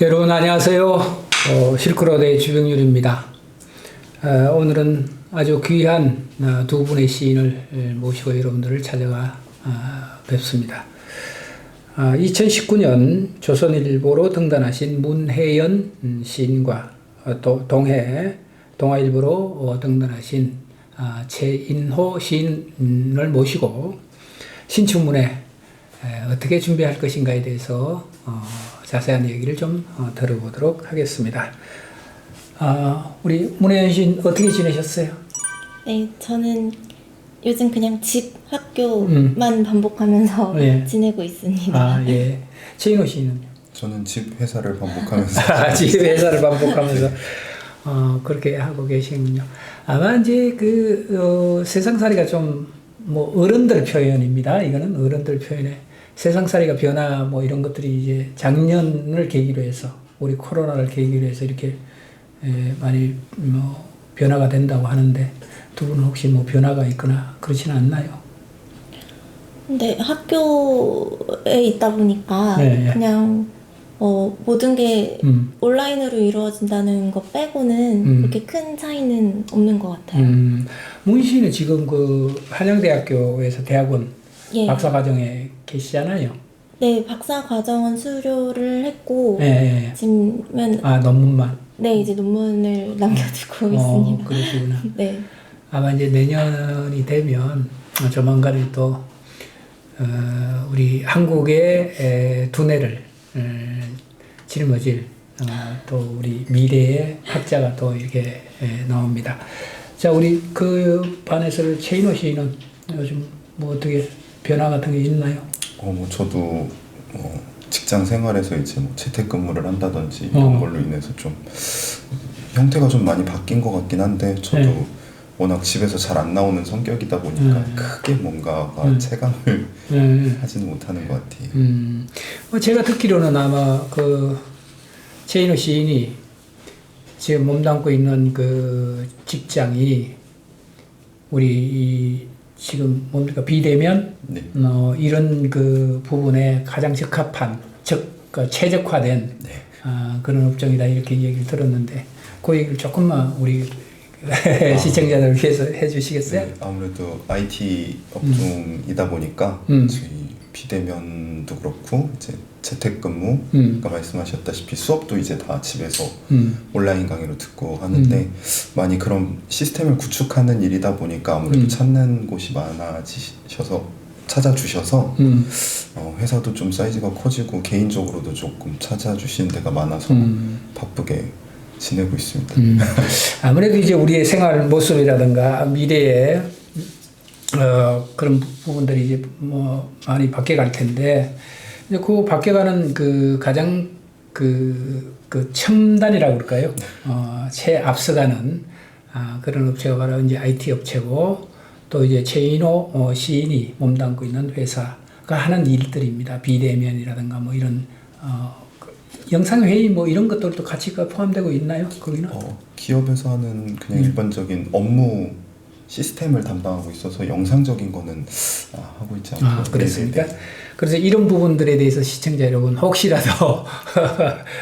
여러분 안녕하세요. 실크로드의 주병률입니다. 오늘은 아주 귀한 두 분의 시인을 모시고 여러분들을 찾아가 뵙습니다. 2019년 조선일보로 등단하신 문혜연 시인과 또 동아일보로 등단하신 최인호 시인을 모시고 신춘문예 어떻게 준비할 것인가에 대해서 자세한 얘기를 좀 들어보도록 하겠습니다. 우리 문혜연 시인 어떻게 지내셨어요? 네, 저는 요즘 그냥 집, 학교만 반복하면서 예. 지내고 있습니다. 예. 최인호 시인은요? 저는 집, 회사를 반복하면서 집, 회사를 반복하면서 그렇게 하고 계시군요. 아마 이제 세상살이가 좀 어른들 표현입니다. 이거는 어른들 표현에 세상살이가 변화 이런 것들이 이제 작년을 계기로 해서 우리 코로나를 계기로 해서 이렇게 많이 변화가 된다고 하는데 두 분은 혹시 변화가 있거나 그렇지는 않나요? 근데 학교에 있다 보니까 네, 예. 그냥 모든 게 온라인으로 이루어진다는 거 빼고는 그렇게 큰 차이는 없는 것 같아요. 문 씨는 지금 한양대학교에서 대학원 예. 박사과정에 계시잖아요. 네, 박사 과정은 수료를 했고 예. 지금은 논문만. 네, 이제 논문을 남겨두고 있습니다. 그러시구나. 네. 아마 이제 내년이 되면 조만간에 또 우리 한국의 두뇌를 짊어질 또 우리 미래의 학자가 또 이렇게 나옵니다. 자, 우리 그 반에서 최인호 씨는 요즘 어떻게 변화 같은 게 있나요? 저도 직장 생활에서 이제 재택근무를 한다든지 이런 걸로 인해서 좀 형태가 좀 많이 바뀐 것 같긴 한데 저도 워낙 집에서 잘 안 나오는 성격이다 보니까 크게 뭔가가 체감을 하지는 못하는 것 같아요. 제가 듣기로는 아마 최인호 시인이 지금 몸담고 있는 그 직장이 우리 지금 뭡니까 비대면 네. 이런 그 부분에 가장 적합한 최적화된 그런 업종이다 이렇게 얘기를 들었는데 그 얘기를 조금만 우리 시청자들을 위해서 해주시겠어요? 네, 아무래도 IT 업종이다 보니까 저희 비대면도 그렇고 이제 재택근무, 아까 말씀하셨다시피 수업도 이제 다 집에서 온라인 강의로 듣고 하는데 많이 그런 시스템을 구축하는 일이다 보니까 아무래도 찾는 곳이 찾아주셔서 회사도 좀 사이즈가 커지고 개인적으로도 조금 찾아주시는 데가 많아서 바쁘게 지내고 있습니다. 아무래도 이제 우리의 생활 모습이라든가 미래에 그런 부분들이 이제 많이 바뀌어갈 텐데 이제 그 바뀌어가는 그 가장 그 첨단이라고 그럴까요? 최 앞서가는 그런 업체가 바로 이제 IT 업체고 또 이제 최인호 시인이 몸담고 있는 회사가 하는 일들입니다. 비대면이라든가 이런 영상회의 이런 것들도 같이 포함되고 있나요? 거기는? 기업에서 하는 그냥 일반적인 업무 시스템을 담당하고 있어서 영상적인 거는 하고 있지 않고. 그렇습니까? 그래서 이런 부분들에 대해서 시청자 여러분 혹시라도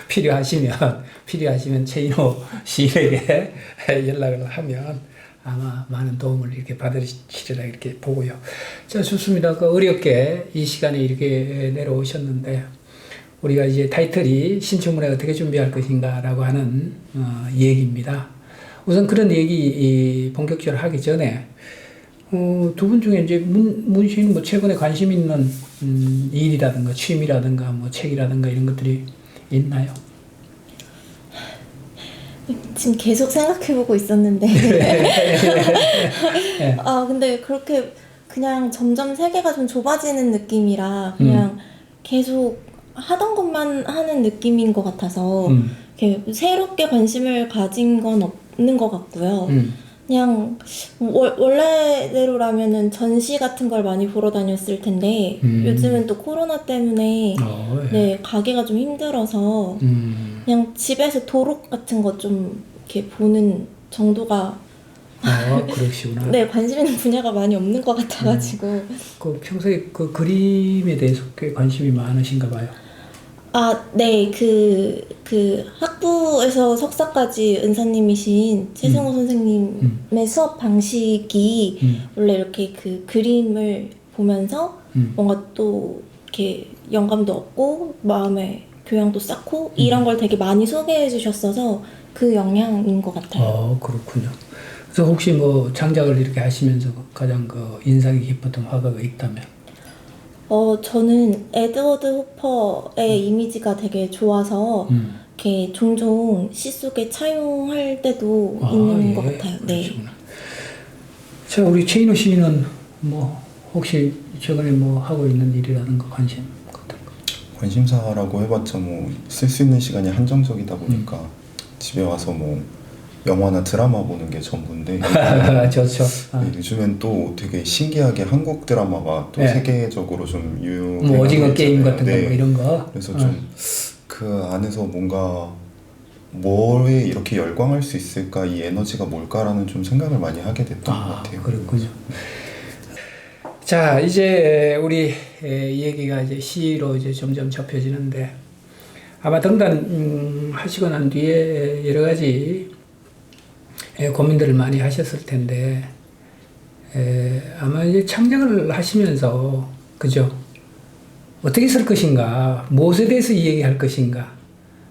필요하시면 최인호 시인에게 연락을 하면 아마 많은 도움을 이렇게 받으시리라 이렇게 보고요. 자, 좋습니다. 어렵게 이 시간에 이렇게 내려오셨는데 우리가 이제 타이틀이 신춘문예 어떻게 준비할 것인가라고 하는 얘기입니다. 우선 그런 얘기 본격적으로 하기 전에 두 분 중에 이제 문 씨는 최근에 관심 있는 일이라든가 취미라든가 책이라든가 이런 것들이 있나요? 지금 계속 생각해보고 있었는데 근데 그렇게 그냥 점점 세계가 좀 좁아지는 느낌이라 그냥 계속 하던 것만 하는 느낌인 것 같아서 이렇게 새롭게 관심을 가진 건 없는 것 같고요. 그냥 원래대로라면은 전시 같은 걸 많이 보러 다녔을 텐데 요즘은 또 코로나 때문에 네, 가기가 좀 힘들어서 그냥 집에서 도록 같은 거 좀 이렇게 보는 정도가 그러시구나. 네, 관심 있는 분야가 많이 없는 것 같아가지고 평소에 그림에 대해서 꽤 관심이 많으신가 봐요. 네, 그 학부에서 석사까지 은사님이신 최승호 선생님의 수업 방식이 원래 이렇게 그 그림을 보면서 뭔가 또 이렇게 영감도 얻고 마음에 교양도 쌓고 이런 걸 되게 많이 소개해 주셨어서 그 영향인 것 같아요. 그렇군요. 그래서 혹시 뭐 창작을 이렇게 하시면서 가장 그 인상이 깊었던 화가가 있다면? 저는 에드워드 호퍼의 이미지가 되게 좋아서 이렇게 종종 시 속에 차용할 때도 있는 것 같아요. 네. 그러시구나. 자, 우리 최인호 시인은 뭐 혹시 최근에 뭐 하고 있는 일이라든가 관심 같은 거? 관심사라고 해봤자 뭐 쓸 수 있는 시간이 한정적이다 보니까 집에 와서 뭐 영화나 드라마 보는 게 전부인데 좋죠. 요즘엔 또 되게 신기하게 한국 드라마가 또 세계적으로 좀 뭐 오징어 게임 같은 거 뭐 이런 거. 그래서 좀 그 안에서 뭔가 뭐에 이렇게 열광할 수 있을까, 이 에너지가 뭘까라는 좀 생각을 많이 하게 됐던 것 같아요. 그렇군요. 자, 이제 우리 얘기가 이제 시로 이제 점점 접혀지는데 아마 등단 하시고 난 뒤에 여러 가지 고민들을 많이 하셨을 텐데 아마 이제 창작을 하시면서 그죠? 어떻게 쓸 것인가, 무엇에 대해서 이야기할 것인가,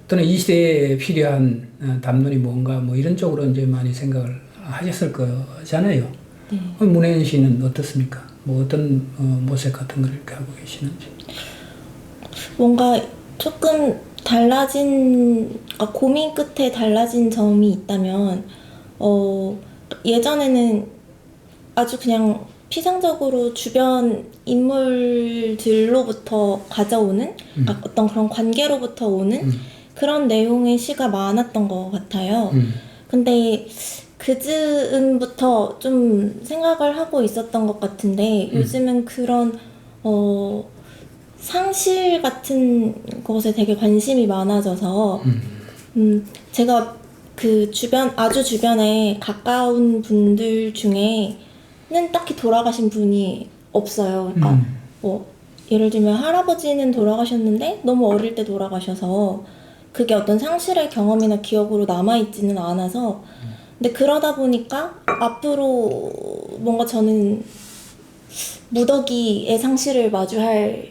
또는 이 시대에 필요한 담론이 뭔가 뭐 이런 쪽으로 이제 많이 생각을 하셨을 거잖아요. 네. 문혜연 씨는 어떻습니까? 뭐 어떤 모색 같은 걸 이렇게 하고 계시는지? 뭔가 조금 고민 끝에 달라진 점이 있다면 예전에는 아주 그냥 피상적으로 주변 인물들로부터 가져오는 어떤 그런 관계로부터 오는 그런 내용의 시가 많았던 것 같아요. 근데 그즈음부터 좀 생각을 하고 있었던 것 같은데 요즘은 그런 상실 같은 것에 되게 관심이 많아져서 제가 그 아주 주변에 가까운 분들 중에는 딱히 돌아가신 분이 없어요. 그러니까 뭐 예를 들면 할아버지는 돌아가셨는데 너무 어릴 때 돌아가셔서 그게 어떤 상실의 경험이나 기억으로 남아있지는 않아서 근데 그러다 보니까 앞으로 뭔가 저는 무더기의 상실을 마주할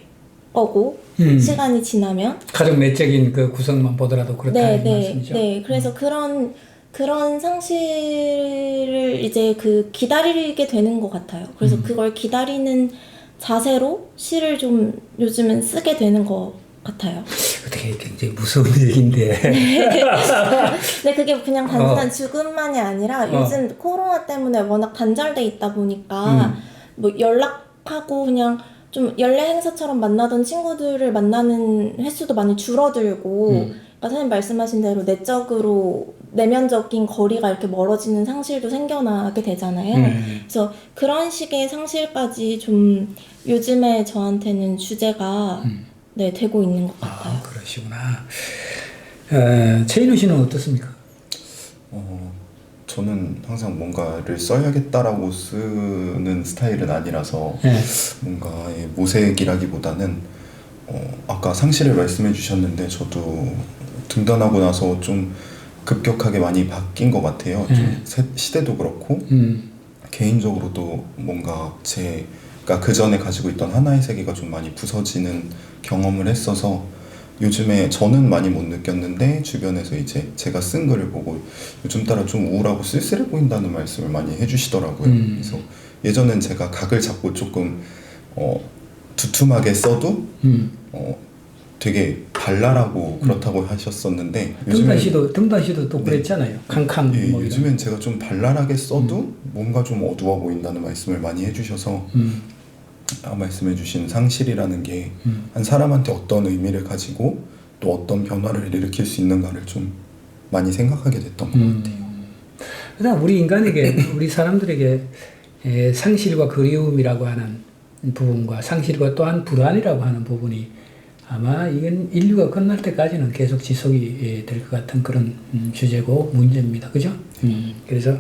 거고 시간이 지나면 가족 내적인 그 구성만 보더라도 그렇다 이 말씀이죠. 네. 그래서 그런 상실을 이제 기다리게 되는 것 같아요. 그래서 그걸 기다리는 자세로 시를 좀 요즘은 쓰게 되는 것 같아요. 어떻게 굉장히 무서운 얘기인데. 근데 그게 그냥 단순한 죽음만이 아니라 요즘 코로나 때문에 워낙 단절돼 있다 보니까 뭐 연락하고 그냥 좀 연례 행사처럼 만나던 친구들을 만나는 횟수도 많이 줄어들고 그러니까 선생님 말씀하신 대로 내면적인 거리가 이렇게 멀어지는 상실도 생겨나게 되잖아요. 그래서 그런 식의 상실까지 좀 요즘에 저한테는 주제가 되고 있는 것 같아요. 그러시구나. 최인호 씨는 어떻습니까? 저는 항상 뭔가를 써야겠다라고 쓰는 스타일은 아니라서 뭔가 모색이라기보다는 아까 상실을 말씀해 주셨는데 저도 등단하고 나서 좀 급격하게 많이 바뀐 것 같아요. 좀 시대도 그렇고 개인적으로도 뭔가 제가 그 전에 가지고 있던 하나의 세계가 좀 많이 부서지는 경험을 했어서 요즘에 저는 많이 못 느꼈는데 주변에서 이제 제가 쓴 글을 보고 요즘 따라 좀 우울하고 쓸쓸해 보인다는 말씀을 많이 해주시더라고요. 그래서 예전엔 제가 각을 잡고 조금 두툼하게 써도 되게 발랄하고 그렇다고 하셨었는데 등단 씨도 또 그랬잖아요. 캉캉. 예, 뭐 요즘엔 제가 좀 발랄하게 써도 뭔가 좀 어두워 보인다는 말씀을 많이 해주셔서 말씀해주신 상실이라는 게 한 사람한테 어떤 의미를 가지고 또 어떤 변화를 일으킬 수 있는가를 좀 많이 생각하게 됐던 것 같아요. 그다음 우리 사람들에게 상실과 그리움이라고 하는 부분과 상실과 또한 불안이라고 하는 부분이 아마 이건 인류가 끝날 때까지는 계속 지속이 될 것 같은 그런 주제고 문제입니다. 그죠? 그래서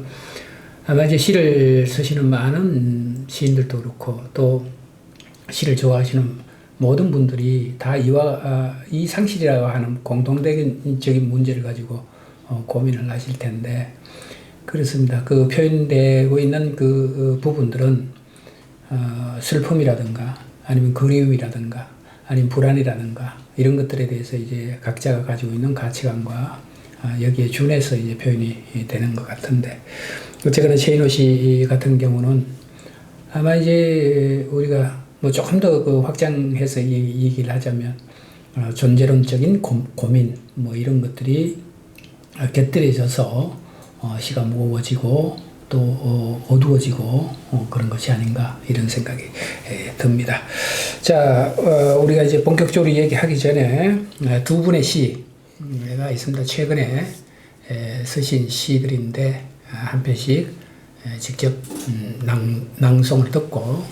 아마 이제 시를 쓰시는 많은 시인들도 그렇고 또 시를 좋아하시는 모든 분들이 다 이 상실이라고 하는 공통적인 문제를 가지고 고민을 하실 텐데 그렇습니다. 그 표현되고 있는 그 부분들은 슬픔이라든가 아니면 그리움이라든가 아니면 불안이라든가 이런 것들에 대해서 이제 각자가 가지고 있는 가치관과 여기에 준해서 이제 표현이 되는 것 같은데 어쨌거나 최인호 씨 같은 경우는 아마 이제 우리가 뭐 조금 더 그 확장해서 얘기를 하자면 존재론적인 고민 뭐 이런 것들이 곁들여져서 시가 무거워지고 또 어두워지고 그런 것이 아닌가 이런 생각이 듭니다. 자, 우리가 이제 본격적으로 얘기하기 전에 두 분의 시가 있습니다. 최근에 쓰신 시들인데 한 편씩 직접 낭송을 듣고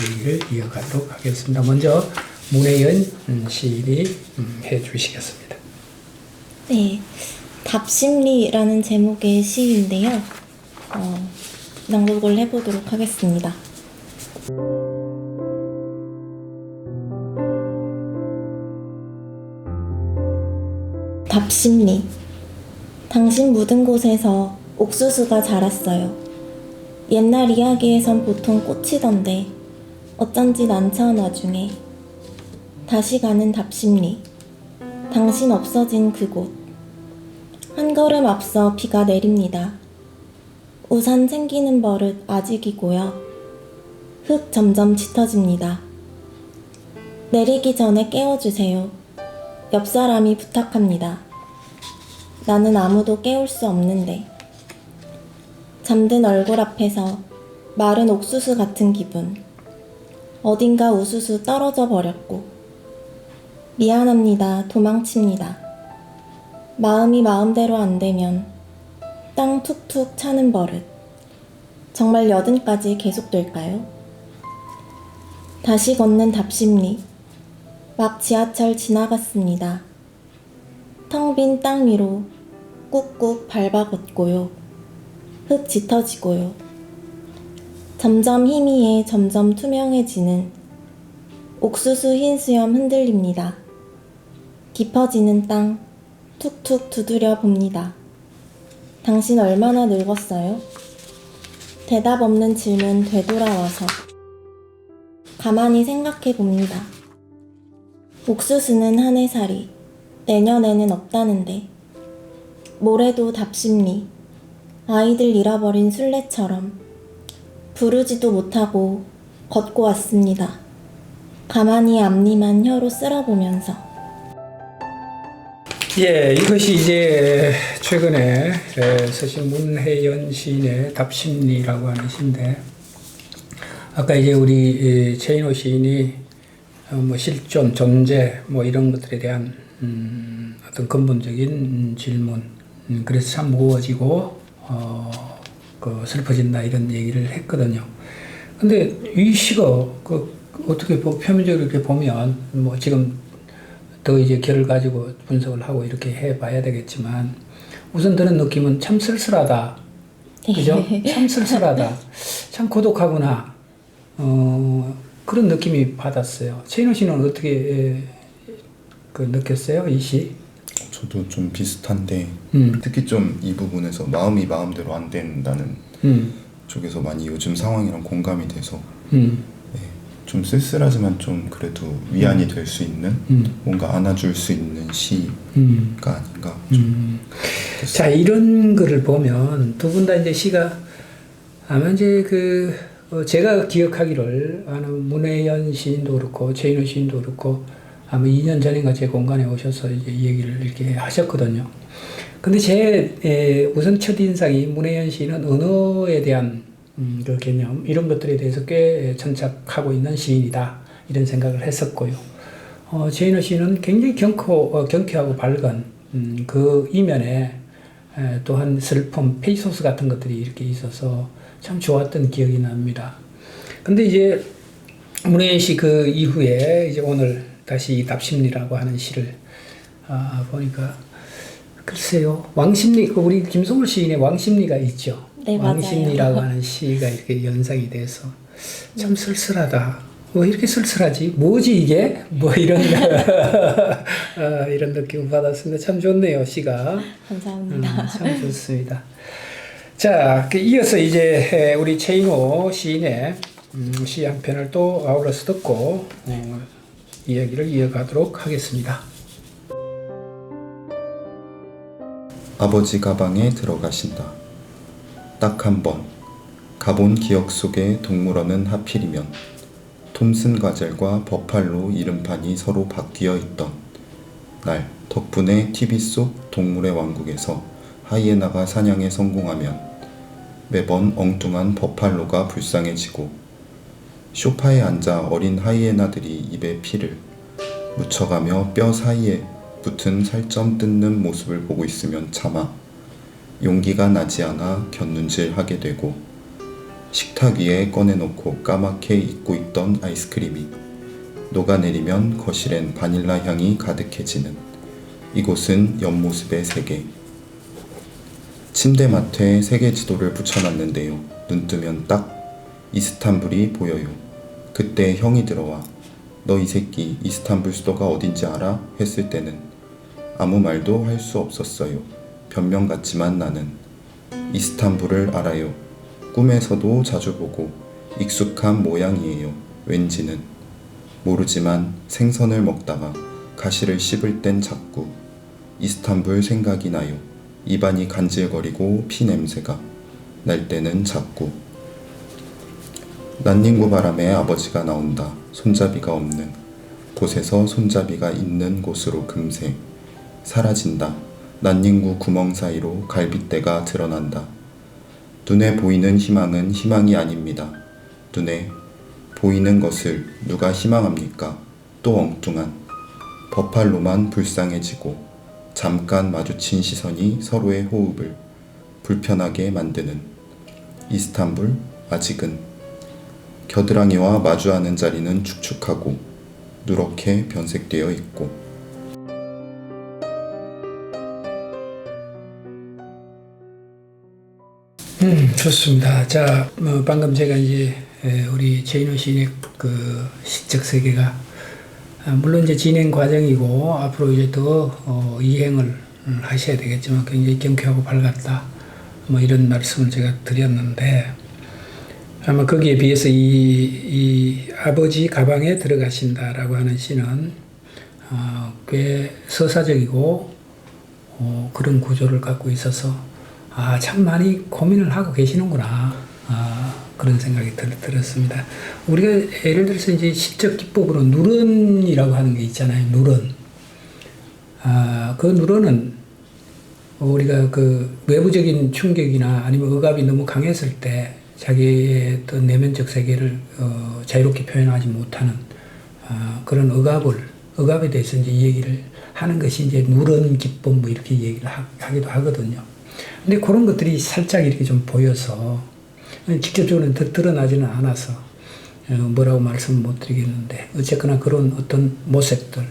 얘기를 이어가도록 하겠습니다. 먼저 문혜연 시인이 해주시겠습니다. 네, 답심리라는 제목의 시인데요. 낭독을 해보도록 하겠습니다. 답심리. 당신 묻은 곳에서 옥수수가 자랐어요. 옛날 이야기에선 보통 꽃이던데 어쩐지 난처한 와중에 다시 가는 답심리. 당신 없어진 그곳. 한 걸음 앞서 비가 내립니다. 우산 챙기는 버릇 아직이고요. 흙 점점 짙어집니다. 내리기 전에 깨워주세요. 옆 사람이 부탁합니다. 나는 아무도 깨울 수 없는데. 잠든 얼굴 앞에서 마른 옥수수 같은 기분. 어딘가 우수수 떨어져 버렸고. 미안합니다. 도망칩니다. 마음이 마음대로 안 되면 땅 툭툭 차는 버릇. 정말 여든까지 계속될까요? 다시 걷는 답심리. 막 지하철 지나갔습니다. 텅 빈 땅 위로 꾹꾹 밟아 걷고요. 흙 짙어지고요. 점점 희미해 점점 투명해지는 옥수수 흰 수염 흔들립니다. 깊어지는 땅 툭툭 두드려 봅니다. 당신 얼마나 늙었어요? 대답 없는 질문 되돌아와서 가만히 생각해 봅니다. 옥수수는 한 해살이, 내년에는 없다는데. 모레도 답심리, 아이들 잃어버린 순례처럼 부르지도 못하고 걷고 왔습니다. 가만히 앞니만 혀로 쓸어보면서. 예, 이것이 이제 최근에 쓰신 문혜연 시인의 답심리라고 하는 시인데, 아까 이제 우리 최인호 시인이 뭐 실존, 존재 뭐 이런 것들에 대한 어떤 근본적인 질문, 그래서 참 무거워지고 그 슬퍼진다 이런 얘기를 했거든요. 근데 이 시가 그 어떻게 표면적으로 이렇게 보면 뭐 지금 더 이제 결을 가지고 분석을 하고 이렇게 해봐야 되겠지만 우선 드는 느낌은 참 쓸쓸하다. 그죠? 참 쓸쓸하다. 참 고독하구나. 그런 느낌이 받았어요. 최인호 씨는 어떻게 느꼈어요? 이 시? 저도 좀 비슷한데 특히 좀 이 부분에서 마음이 마음대로 안 된다는 쪽에서 많이 요즘 상황이랑 공감이 돼서 좀 쓸쓸하지만 좀 그래도 위안이 될 수 있는 뭔가 안아줄 수 있는 시가 아닌가. 자, 이런 거를 보면 두 분 다 이제 시가 아마 이제 제가 기억하기를 아는 문혜연 시인도 그렇고 최인호 시인도 그렇고 아마 2년 전인가 제 공간에 오셔서 이제 얘기를 이렇게 하셨거든요. 근데 제 우선 첫 인상이 문혜연 시인은 언어에 대한 그 개념 이런 것들에 대해서 꽤 천착하고 있는 시인이다 이런 생각을 했었고요. 최인호 씨는 굉장히 경쾌하고 밝은 그 이면에 또한 슬픔, 페이소스 같은 것들이 이렇게 있어서 참 좋았던 기억이 납니다. 근데 이제 문혜연 씨 그 이후에 이제 오늘 다시 이 답심리라고 하는 시를 보니까 글쎄요, 왕심리, 우리 김성울 시인의 왕심리가 있죠. 네, 왕심리라고 맞아요. 하는 시가 이렇게 연상이 돼서 참 쓸쓸하다. 왜 이렇게 쓸쓸하지? 뭐지 이게? 뭐 이런 이런 느낌을 받았습니다. 참 좋네요, 시가. 감사합니다. 참 좋습니다. 자, 이어서 이제 우리 최인호 시인의 시 한 편을 또 아울러서 듣고 이야기를 이어가도록 하겠습니다. 아버지 가방에 들어가신다. 딱 한 번 가본 기억 속의 동물원은 하필이면 톰슨 가젤과 버팔로 이름판이 서로 바뀌어 있던 날 덕분에 TV 속 동물의 왕국에서 하이에나가 사냥에 성공하면 매번 엉뚱한 버팔로가 불쌍해지고 소파에 앉아 어린 하이에나들이 입에 피를 묻혀가며 뼈 사이에 붙은 살점 뜯는 모습을 보고 있으면 차마 용기가 나지 않아 곁눈질하게 되고 식탁 위에 꺼내놓고 까맣게 익고 있던 아이스크림이 녹아내리면 거실엔 바닐라 향이 가득해지는 이곳은 옆모습의 세계. 침대맡에 세계 지도를 붙여놨는데요. 눈 뜨면 딱 이스탄불이 보여요. 그때 형이 들어와 너 이 새끼 이스탄불 수도가 어딘지 알아? 했을 때는 아무 말도 할 수 없었어요. 변명 같지만 나는 이스탄불을 알아요. 꿈에서도 자주 보고 익숙한 모양이에요. 왠지는 모르지만 생선을 먹다가 가시를 씹을 땐 자꾸 이스탄불 생각이 나요. 입안이 간질거리고 피 냄새가 날 때는 자꾸 난닝구 바람에 아버지가 나온다. 손잡이가 없는 곳에서 손잡이가 있는 곳으로 금세 사라진다. 난닝구 구멍 사이로 갈빗대가 드러난다. 눈에 보이는 희망은 희망이 아닙니다. 눈에 보이는 것을 누가 희망합니까? 또 엉뚱한 버팔로만 불쌍해지고 잠깐 마주친 시선이 서로의 호흡을 불편하게 만드는 이스탄불 아직은 겨드랑이와 마주하는 자리는 축축하고 누렇게 변색되어 있고 좋습니다. 자, 방금 제가 이제 우리 최인호 시인의 그 시적 세계가 물론 이제 진행 과정이고 앞으로 이제 더 이행을 하셔야 되겠지만 굉장히 경쾌하고 밝았다. 뭐 이런 말씀을 제가 드렸는데 아마 거기에 비해서 이 아버지 가방에 들어가신다라고 하는 시는 꽤 서사적이고 그런 구조를 갖고 있어서 참 많이 고민을 하고 계시는구나. 그런 생각이 들었습니다. 우리가 예를 들어서 이제 시적 기법으로 누런이라고 하는 게 있잖아요. 누런. 그 누런은 우리가 그 외부적인 충격이나 아니면 억압이 너무 강했을 때 자기의 또 내면적 세계를 자유롭게 표현하지 못하는 그런 억압에 대해서 이제 얘기를 하는 것이 이제 누런 기법 뭐 이렇게 얘기를 하기도 하거든요. 근데 그런 것들이 살짝 이렇게 좀 보여서 직접적으로는 드러나지는 않아서 뭐라고 말씀을 못 드리겠는데 어쨌거나 그런 어떤 모습들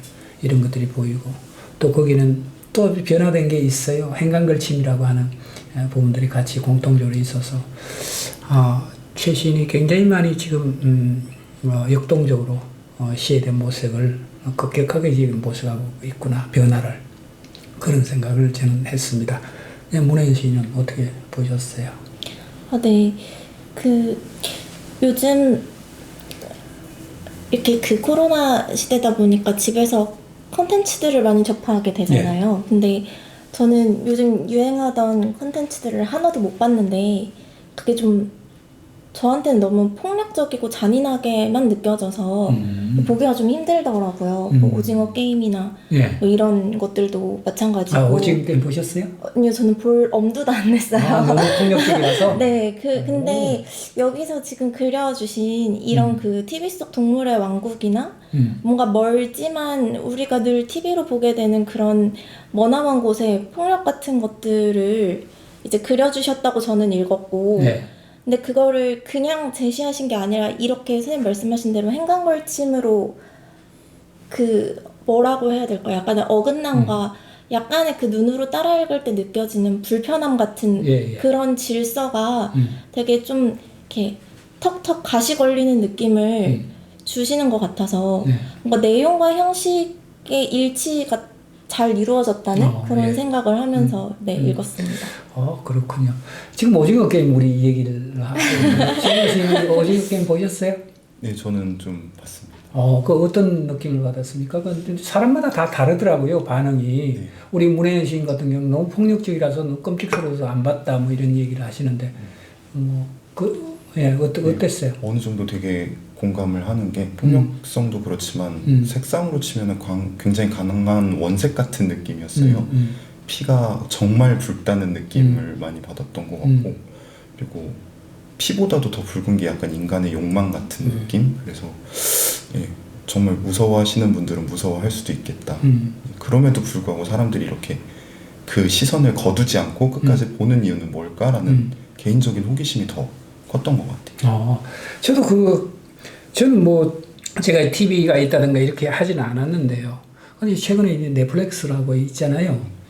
이런 것들이 보이고 또 거기는 또 변화된 게 있어요. 행간걸침이라고 하는 부분들이 같이 공통적으로 있어서 최 시인이 굉장히 많이 지금 역동적으로 시에 대한 모색을 급격하게 지금 모색하고 있구나. 변화를. 그런 생각을 저는 했습니다. 문혜인 시인은 어떻게 보셨어요? 네. 요즘 이렇게 코로나 시대다 보니까 집에서 콘텐츠들을 많이 접하게 되잖아요. 근데 저는 요즘 유행하던 콘텐츠들을 하나도 못 봤는데 그게 좀 저한테는 너무 폭력적이고 잔인하게만 느껴져서 보기가 좀 힘들더라고요. 뭐 오징어 게임이나 뭐 이런 것들도 마찬가지고. 오징어 게임 보셨어요? 아니요, 저는 볼 엄두도 안 냈어요. 너무 폭력적이라서? 네, 근데 여기서 지금 그려주신 이런 그 TV 속 동물의 왕국이나 뭔가 멀지만 우리가 늘 TV로 보게 되는 그런 머나먼 곳의 폭력 같은 것들을 이제 그려주셨다고 저는 읽었고 네. 근데 그거를 그냥 제시하신 게 아니라 이렇게 선생님 말씀하신 대로 행간걸침으로 뭐라고 해야 될까요? 약간의 어긋남과 약간의 그 눈으로 따라 읽을 때 느껴지는 불편함 같은 그런 질서가 되게 좀 이렇게 턱턱 가시 걸리는 느낌을 주시는 것 같아서 네. 뭔가 내용과 형식의 일치가 잘 이루어졌다는 그런 예. 생각을 하면서 읽었습니다. 그렇군요. 지금 오징어 게임 우리 얘기를 하고 있는데 오징어 게임 보셨어요? 네, 저는 좀 봤습니다. 그 어떤 느낌을 받았습니까? 그 사람마다 다 다르더라고요, 반응이. 네. 우리 문혜연 시인 같은 경우는 너무 폭력적이라서 너무 끔찍스러워서 안 봤다, 뭐 이런 얘기를 하시는데, 어땠어요? 어느 정도 되게 공감을 하는 게 폭력성도 그렇지만 색상으로 치면은 굉장히 강한 원색 같은 느낌이었어요. 피가 정말 붉다는 느낌을 많이 받았던 것 같고, 그리고 피보다도 더 붉은 게 약간 인간의 욕망 같은 느낌. 그래서 예, 정말 무서워하시는 분들은 무서워할 수도 있겠다. 그럼에도 불구하고 사람들이 이렇게 그 시선을 거두지 않고 끝까지 보는 이유는 뭘까라는 개인적인 호기심이 더 컸던 것 같아요. 저는 뭐 제가 TV가 있다든가 이렇게 하지는 않았는데요. 근데 최근에 이제 넷플릭스라고 있잖아요.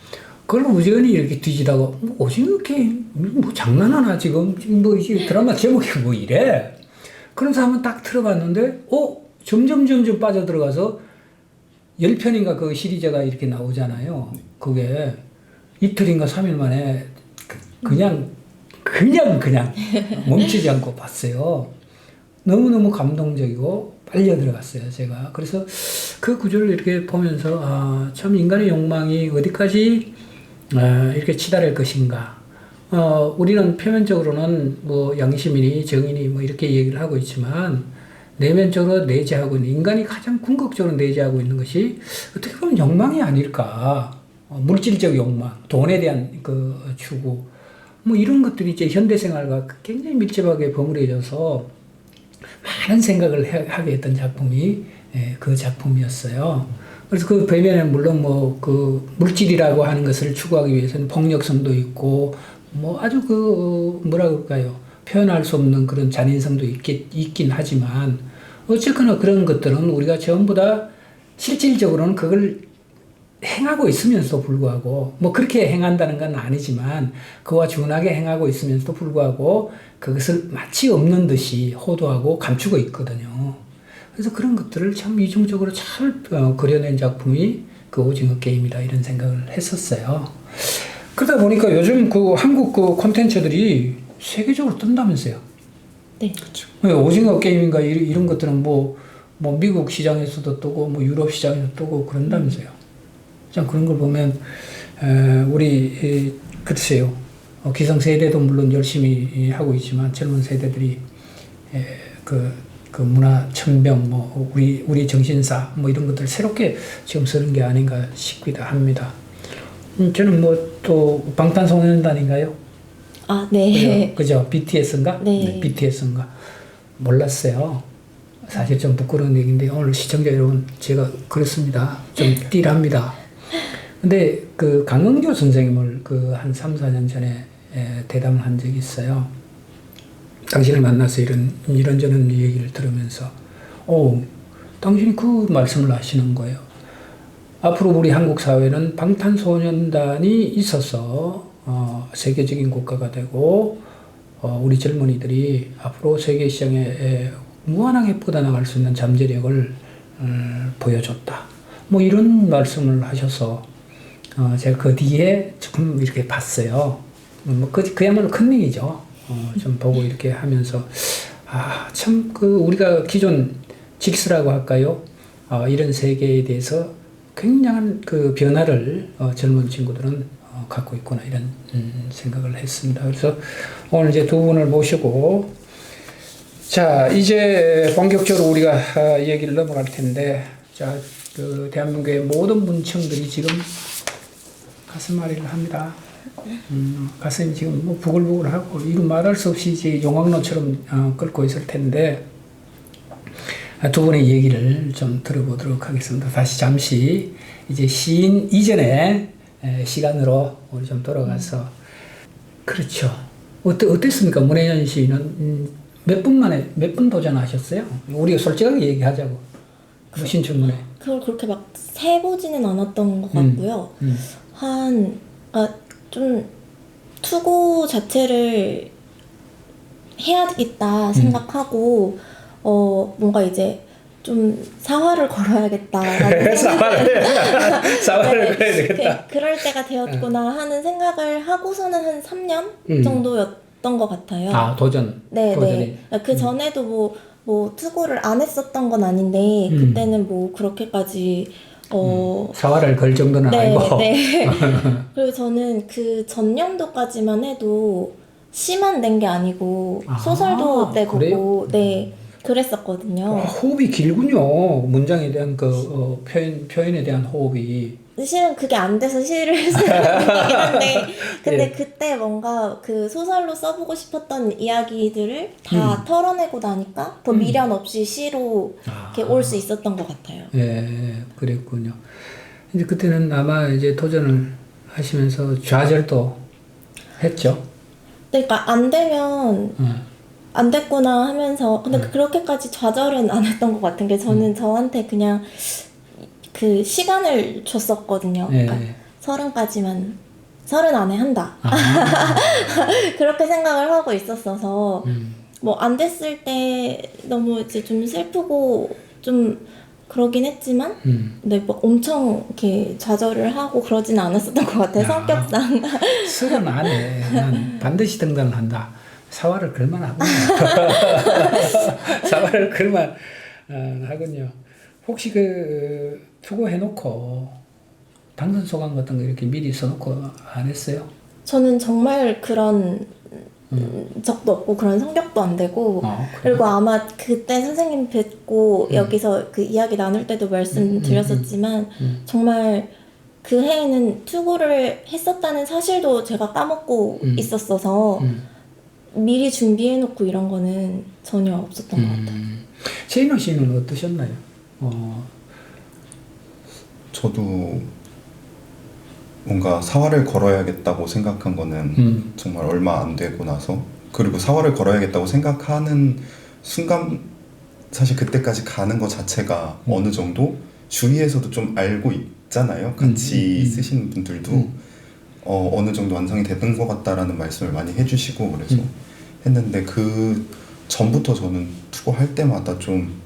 그걸 우연히 이렇게 뒤지다가 오징어 게임 뭐 장난하나 지금 뭐 이게 드라마 제목이 뭐 이래. 그런 사람은 딱 틀어봤는데 점점 빠져들어가서 10편인가 그 시리즈가 이렇게 나오잖아요. 그게 이틀인가 3일 만에 그냥 멈추지 않고 봤어요. 너무너무 감동적이고 빨려 들어갔어요, 제가. 그래서 그 구조를 이렇게 보면서 참 인간의 욕망이 어디까지 이렇게 치달을 것인가. 우리는 표면적으로는 뭐 양심이니 정의니 뭐 이렇게 얘기를 하고 있지만 내면적으로 내재하고 있는, 인간이 가장 궁극적으로 내재하고 있는 것이 어떻게 보면 욕망이 아닐까. 물질적 욕망, 돈에 대한 그 추구, 뭐 이런 것들이 이제 현대 생활과 굉장히 밀접하게 버무려져서 많은 생각을 하게 했던 작품이 그 작품이었어요. 그래서 그 배면에 물론 뭐 그 물질이라고 하는 것을 추구하기 위해서는 폭력성도 있고 뭐 아주 뭐라 그럴까요? 표현할 수 없는 그런 잔인성도 있긴 하지만 어쨌거나 그런 것들은 우리가 전부 다 실질적으로는 그걸 행하고 있으면서도 불구하고 뭐 그렇게 행한다는 건 아니지만 그와 준하게 행하고 있으면서도 불구하고 그것을 마치 없는 듯이 호도하고 감추고 있거든요. 그래서 그런 것들을 참 이중적으로 잘 그려낸 작품이 그 오징어 게임이다 이런 생각을 했었어요. 그러다 보니까 요즘 그 한국 그 콘텐츠들이 세계적으로 뜬다면서요. 네. 그렇죠. 오징어 게임인가 이런 것들은 뭐 미국 시장에서도 뜨고 뭐 유럽 시장에서 뜨고 그런다면서요. 참 그런 걸 보면 우리 글쎄요. 기성세대도 물론 열심히 하고 있지만 젊은 세대들이 그 문화 천병 뭐 우리 정신사 뭐 이런 것들 새롭게 지금 쓰는 게 아닌가 싶기도 합니다. 저는 뭐 또 방탄소년단인가요? 네. 그죠? BTS인가? 네. BTS인가? 몰랐어요. 사실 좀 부끄러운 얘기인데 오늘 시청자 여러분 제가 그렇습니다. 좀 띠랍니다. 근데 그 강은교 선생님을 그 한 3, 4년 전에 대담을 한 적이 있어요. 당신을 만나서 이런저런 얘기를 들으면서 당신이 그 말씀을 하시는 거예요. 앞으로 우리 한국 사회는 방탄소년단이 있어서 세계적인 국가가 되고 우리 젊은이들이 앞으로 세계 시장에 무한하게 뻗어나갈 수 있는 잠재력을 보여줬다. 뭐 이런 말씀을 하셔서 제가 그 뒤에 조금 이렇게 봤어요. 뭐 그야말로 큰 얘기죠. 좀 보고 이렇게 하면서 참 우리가 기존 직스라고 할까요? 이런 세계에 대해서 굉장한 그 변화를 젊은 친구들은 갖고 있구나 이런 생각을 했습니다. 그래서 오늘 이제 두 분을 모시고 자 이제 본격적으로 우리가 얘기를 넘어갈 텐데 자 그 대한민국의 모든 문청들이 지금 가슴앓이를 합니다. 가슴이 지금 뭐 부글부글하고 이루 말할 수 없이 이제 용광로처럼 끓고 있을 텐데 두 분의 얘기를 좀 들어보도록 하겠습니다. 다시 잠시 이제 시인 이전의 시간으로 우리 좀 돌아가서 그렇죠. 어땠습니까? 문혜연 시인은 몇 분 도전하셨어요? 우리가 솔직하게 얘기하자고. 그 신춘문예. 그걸 그렇게 막 세보지는 않았던 것 같고요. 좀 투고 자체를 해야겠다 생각하고 뭔가 이제 좀 사활을 걸어야겠다라는 사활을 걸어야 되겠다. 그럴 때가 되었구나 하는 생각을 하고서는 한 3년 정도였던 것 같아요. 아, 도전이. 네. 그 전에도 뭐 투고를 안 했었던 건 아닌데 그때는 뭐 그렇게까지 사활을 걸 정도는 아니고. 네. 그리고 저는 그 전년도까지만 해도 시만 낸 게 아니고 소설도 내보고 그래요? 네 그랬었거든요. 호흡이 길군요. 문장에 대한 그 표현에 대한 호흡이. 실은 그게 안 돼서 시를 쓰는 거긴 한데 근데 예. 그때 뭔가 그 소설로 써보고 싶었던 이야기들을 다 털어내고 나니까 더 미련 없이 시로 이렇게 올 수 있었던 것 같아요. 예, 그랬군요. 이제 그때는 아마 이제 도전을 하시면서 좌절도 했죠. 그러니까 안 되면 안 됐구나 하면서 근데 그렇게까지 좌절은 안 했던 것 같은 게 저는 저한테 그냥 그 시간을 줬었거든요. 예. 그러니까 30까지만 30 안에 한다. 그렇게 생각을 하고 있었어서 뭐 안 됐을 때 너무 이제 좀 슬프고 좀 그러긴 했지만 근데 뭐 엄청 이렇게 좌절을 하고 그러진 않았었던 것 같아요. 성격상. 30 안에 난 반드시 등단을 한다. 사활을 걸만 하군요. 사활을 걸만 하군요. 혹시 그 투고해놓고 당선 소감 같은 거 이렇게 미리 써놓고 안 했어요? 저는 정말 그런 적도 없고 그런 성격도 안 되고 그리고 아마 그때 선생님 뵙고 여기서 그 이야기 나눌 때도 말씀드렸었지만 정말 그 해에는 투고를 했었다는 사실도 제가 까먹고 있었어서 미리 준비해놓고 이런 거는 전혀 없었던 것 같아요. 최인호 씨는 어떠셨나요? 저도 뭔가 사활을 걸어야겠다고 생각한 거는 정말 얼마 안 되고 나서 그리고 사활을 걸어야겠다고 생각하는 순간 사실 그때까지 가는 것 자체가 어느 정도 주위에서도 좀 알고 있잖아요. 같이 쓰시는 분들도 어느 정도 완성이 됐던 것 같다라는 말씀을 많이 해주시고 그래서 했는데 그 전부터 저는 투고할 때마다 좀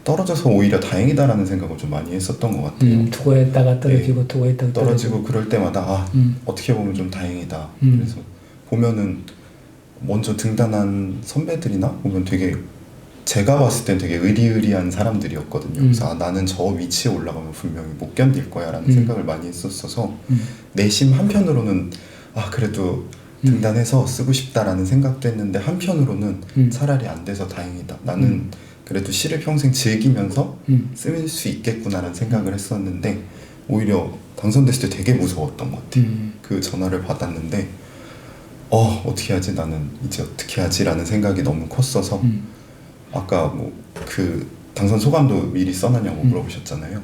떨어져서 오히려 다행이다라는 생각을 좀 많이 했었던 것 같아요. 투고했다가 떨어지고 네. 투고했다가 떨어지고 그럴 때마다 어떻게 보면 좀 다행이다. 그래서 보면은 먼저 등단한 선배들이나 보면 되게 제가 봤을 땐 되게 의리의리한 사람들이었거든요. 그래서 나는 저 위치에 올라가면 분명히 못 견딜 거야 라는 생각을 많이 했었어서 내심 한편으로는 그래도 등단해서 쓰고 싶다라는 생각도 했는데 한편으로는 차라리 안 돼서 다행이다. 나는 그래도 시를 평생 즐기면서 쓸 수 있겠구나라는 생각을 했었는데 오히려 당선됐을 때 되게 무서웠던 것 같아요. 그 전화를 받았는데 어떻게 하지? 나는 이제 어떻게 하지? 라는 생각이 너무 컸어서 아까 뭐 그 당선 소감도 미리 써놨냐고 물어보셨잖아요.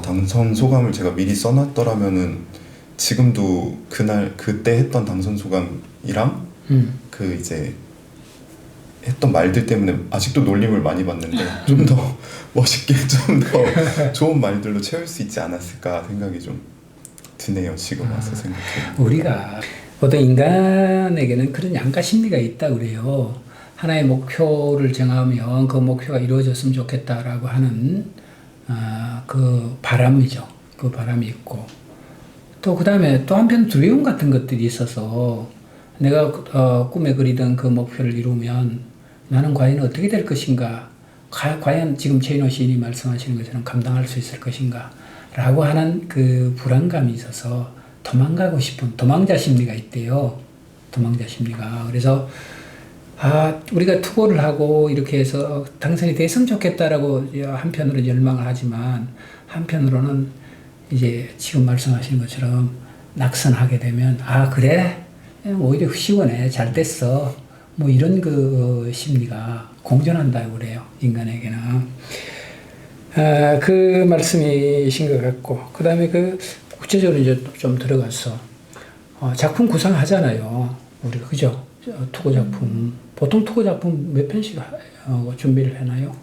당선 소감을 제가 미리 써놨더라면은 지금도 그때 했던 당선 소감이랑 그 이제 했던 말들 때문에 아직도 놀림을 많이 받는데 좀 더 멋있게 좀 더 좋은 말들로 채울 수 있지 않았을까 생각이 좀 드네요. 지금 와서 생각해요. 우리가 보통 인간에게는 그런 양가 심리가 있다 그래요. 하나의 목표를 정하면 그 목표가 이루어졌으면 좋겠다라고 하는 그 바람이죠. 그 바람이 있고 또 그 다음에 또 한편 두려움 같은 것들이 있어서 내가 꿈에 그리던 그 목표를 이루면 나는 과연 어떻게 될 것인가? 과연 지금 최인호 시인이 말씀하시는 것처럼 감당할 수 있을 것인가? 라고 하는 그 불안감이 있어서 도망가고 싶은 도망자 심리가 있대요. 도망자 심리가. 그래서 우리가 투고를 하고 이렇게 해서 당선이 됐으면 좋겠다라고 한편으로 열망을 하지만 한편으로는 이제 지금 말씀하시는 것처럼 낙선하게 되면 그래? 오히려 시원해. 잘 됐어. 뭐 이런 그 심리가 공존한다고 그래요. 인간에게는. 그 말씀이신 것 같고 그 다음에 그 구체적으로 이제 좀 들어가서 작품 구상하잖아요. 우리가 그죠? 투고 작품. 보통 투고 작품 몇 편씩 준비를 해나요?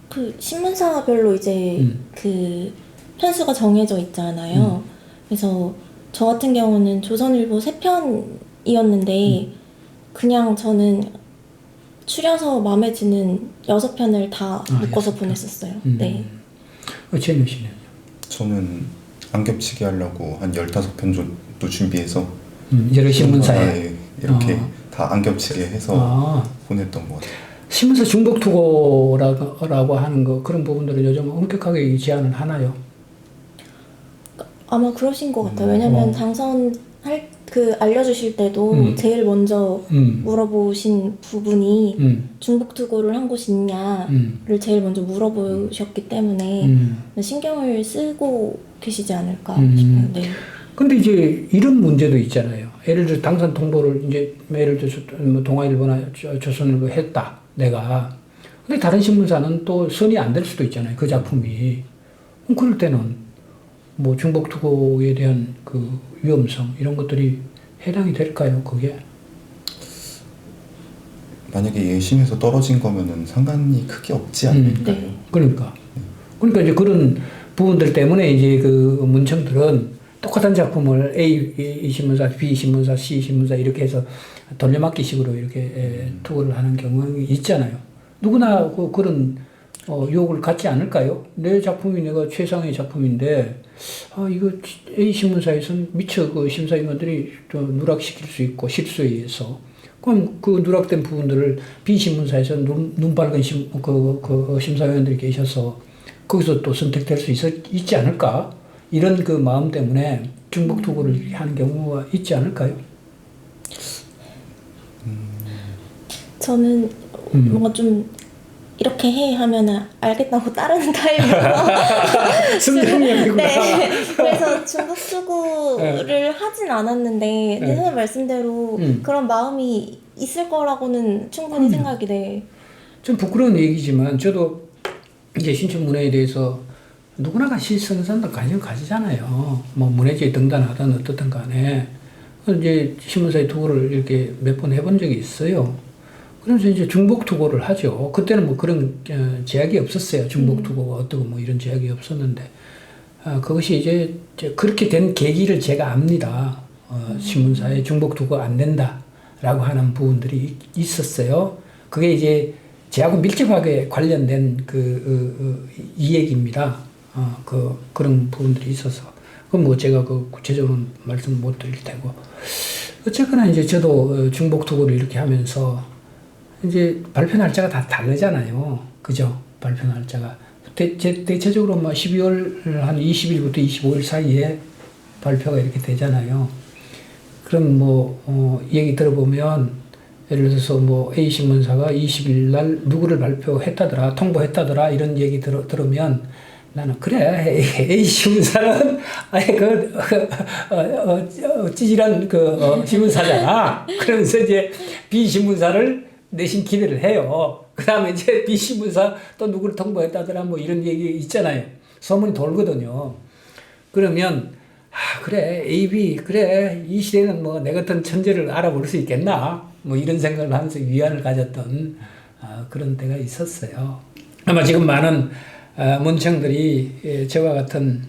그 신문사별로 이제 그 편수가 정해져 있잖아요. 그래서 저 같은 경우는 조선일보 3편이었는데 그냥 저는 추려서 마음에 드는 6편을 다 묶어서 6편. 보냈었어요. 네. 최인우 씨는? 저는 안 겹치게 하려고 한 15편 정도 준비해서 여러 신문사에 네, 이렇게 다 안 겹치게 해서 보냈던 것 같아요. 신문사 중복투고라고 하는 거 그런 부분들은 요즘 엄격하게 제한을 하나요? 아마 그러신 것 같아요. 왜냐면 당선할 알려주실 때도 제일 먼저 물어보신 부분이 중복투고를 한 곳이 있냐를 제일 먼저 물어보셨기 때문에 신경을 쓰고 계시지 않을까 싶어요. 네. 근데 이제 이런 문제도 있잖아요. 예를 들어 당선 통보를 이제 예를 들어서 뭐 동아일보나 조선일보 했다. 내가. 근데 다른 신문사는 또 선이 안 될 수도 있잖아요. 그 작품이. 그럴 때는 뭐 중복투고에 대한 그 위험성 이런 것들이 해당이 될까요? 그게? 만약에 예심에서 떨어진 거면은 상관이 크게 없지 않을까요? 네. 그러니까 이제 그런 부분들 때문에 이제 그 문청들은 똑같은 작품을 A 신문사, B 신문사, C 신문사 이렇게 해서 돌려막기식으로 이렇게 투고를 하는 경우가 있잖아요. 누구나 그런 유혹을 갖지 않을까요? 내 작품이 내가 최상의 작품인데 이거 A 신문사에서는 미처 그 심사위원들이 좀 누락시킬 수 있고 실수에 의해서 그럼 그 누락된 부분들을 B 신문사에서 눈 밝은 심사위원들이 계셔서 거기서 또 선택될 수 있지 않을까? 이런 그 마음 때문에 중복투고를 하는 경우가 있지 않을까요? 저는 뭔가 좀 이렇게 해 하면은 알겠다고 따르는 타입이라서 승부욕이구나. 네. 그래서 중복투고를 하진 않았는데 선생님 말씀대로 그런 마음이 있을 거라고는 충분히 생각이 돼. 좀 부끄러운 얘기지만 저도 이제 신춘 문화에 대해서 누구나가 시선선도 관심 가지잖아요. 뭐 문해주에 등단하든 어떻든 간에 이제 신문사에 투고를 이렇게 몇 번 해본 적이 있어요. 그래서 이제 중복투고를 하죠. 그때는 뭐 그런 제약이 없었어요. 중복투고가 어떻고 뭐 이런 제약이 없었는데 그것이 이제 그렇게 된 계기를 제가 압니다. 신문사에 중복투고가 안 된다라고 하는 부분들이 있었어요. 그게 이제 제하고 밀접하게 관련된 이 얘기입니다. 그런 부분들이 있어서. 그건 뭐 제가 구체적으로 말씀 못 드릴 테고. 어쨌거나 이제 저도 중복투고를 이렇게 하면서 이제 발표 날짜가 다 다르잖아요. 그죠? 발표 날짜가. 대체적으로 뭐 12월 한 20일부터 25일 사이에 발표가 이렇게 되잖아요. 그럼 뭐, 얘기 들어보면 예를 들어서 뭐 A 신문사가 20일 날 누구를 발표했다더라, 통보했다더라 이런 얘기 들으면 나는 그래 A 신문사는 찌질한 신문사잖아. 그러면서 이제 B 신문사를 내심 기대를 해요. 그 다음에 이제 B 신문사 또 누구를 통보했다더라 뭐 이런 얘기 있잖아요. 소문이 돌거든요. 그러면 그래 A, B 그래 이 시대는 뭐 내 같은 천재를 알아볼 수 있겠나 뭐 이런 생각을 하면서 위안을 가졌던 그런 때가 있었어요. 아마 지금 많은 문청들이 저와 같은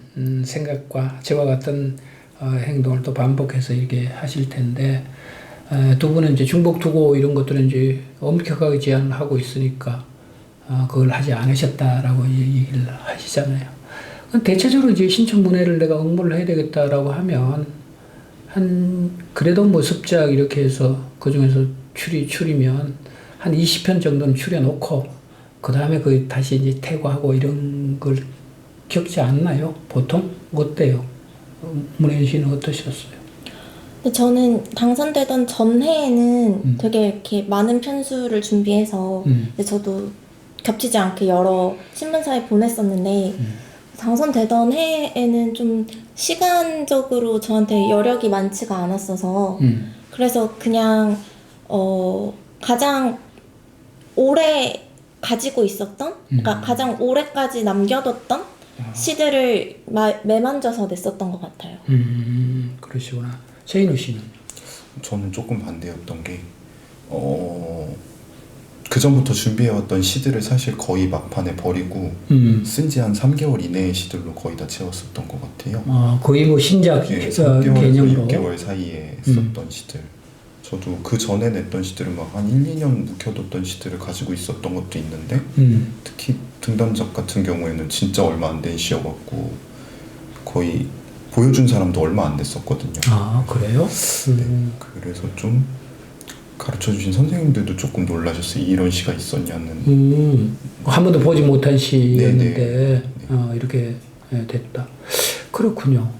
생각과 저와 같은 행동을 또 반복해서 이렇게 하실 텐데 두 분은 이제 중복투고 이런 것들은 이제 엄격하게 제한을 하고 있으니까 그걸 하지 않으셨다라고 얘기를 하시잖아요. 대체적으로 이제 신춘문예를 내가 응모를 해야 되겠다라고 하면 그래도 뭐 습작 이렇게 해서 그 중에서 추리면 한 20편 정도는 추려놓고 그 다음에 다시 이제 퇴고하고 이런 걸 겪지 않나요? 보통 어때요? 문혜연 씨는 어떠셨어요? 근데 저는 당선되던 전해에는 되게 이렇게 많은 편수를 준비해서 근데 저도 겹치지 않게 여러 신문사에 보냈었는데 당선되던 해에는 좀 시간적으로 저한테 여력이 많지가 않았어서 그래서 그냥 가장 오래 가지고 있었던 그러니까 가장 오래까지 남겨뒀던 시들을 매만져서 냈었던 것 같아요. 그러시구나. 최인우 씨는? 저는 조금 반대였던 게 그 전부터 준비해왔던 시들을 사실 거의 막판에 버리고 쓴 지 한 3개월 이내의 시들로 거의 다 채웠었던 것 같아요. 거의 뭐 신작 네, 3개월에서 개념으로. 6개월 사이에 썼던 시들 저도 그 전에 냈던 시들은 막 한 1, 2년 묵혀뒀던 시들을 가지고 있었던 것도 있는데 특히 등단작 같은 경우에는 진짜 얼마 안 된 시여갖고 거의 보여준 사람도 얼마 안 됐었거든요. 아, 그래요? 네, 그래서 좀 가르쳐주신 선생님들도 조금 놀라셨어요. 이런 시가 있었냐는. 한 번도 보지 못한 시였는데 네네. 이렇게 됐다. 그렇군요.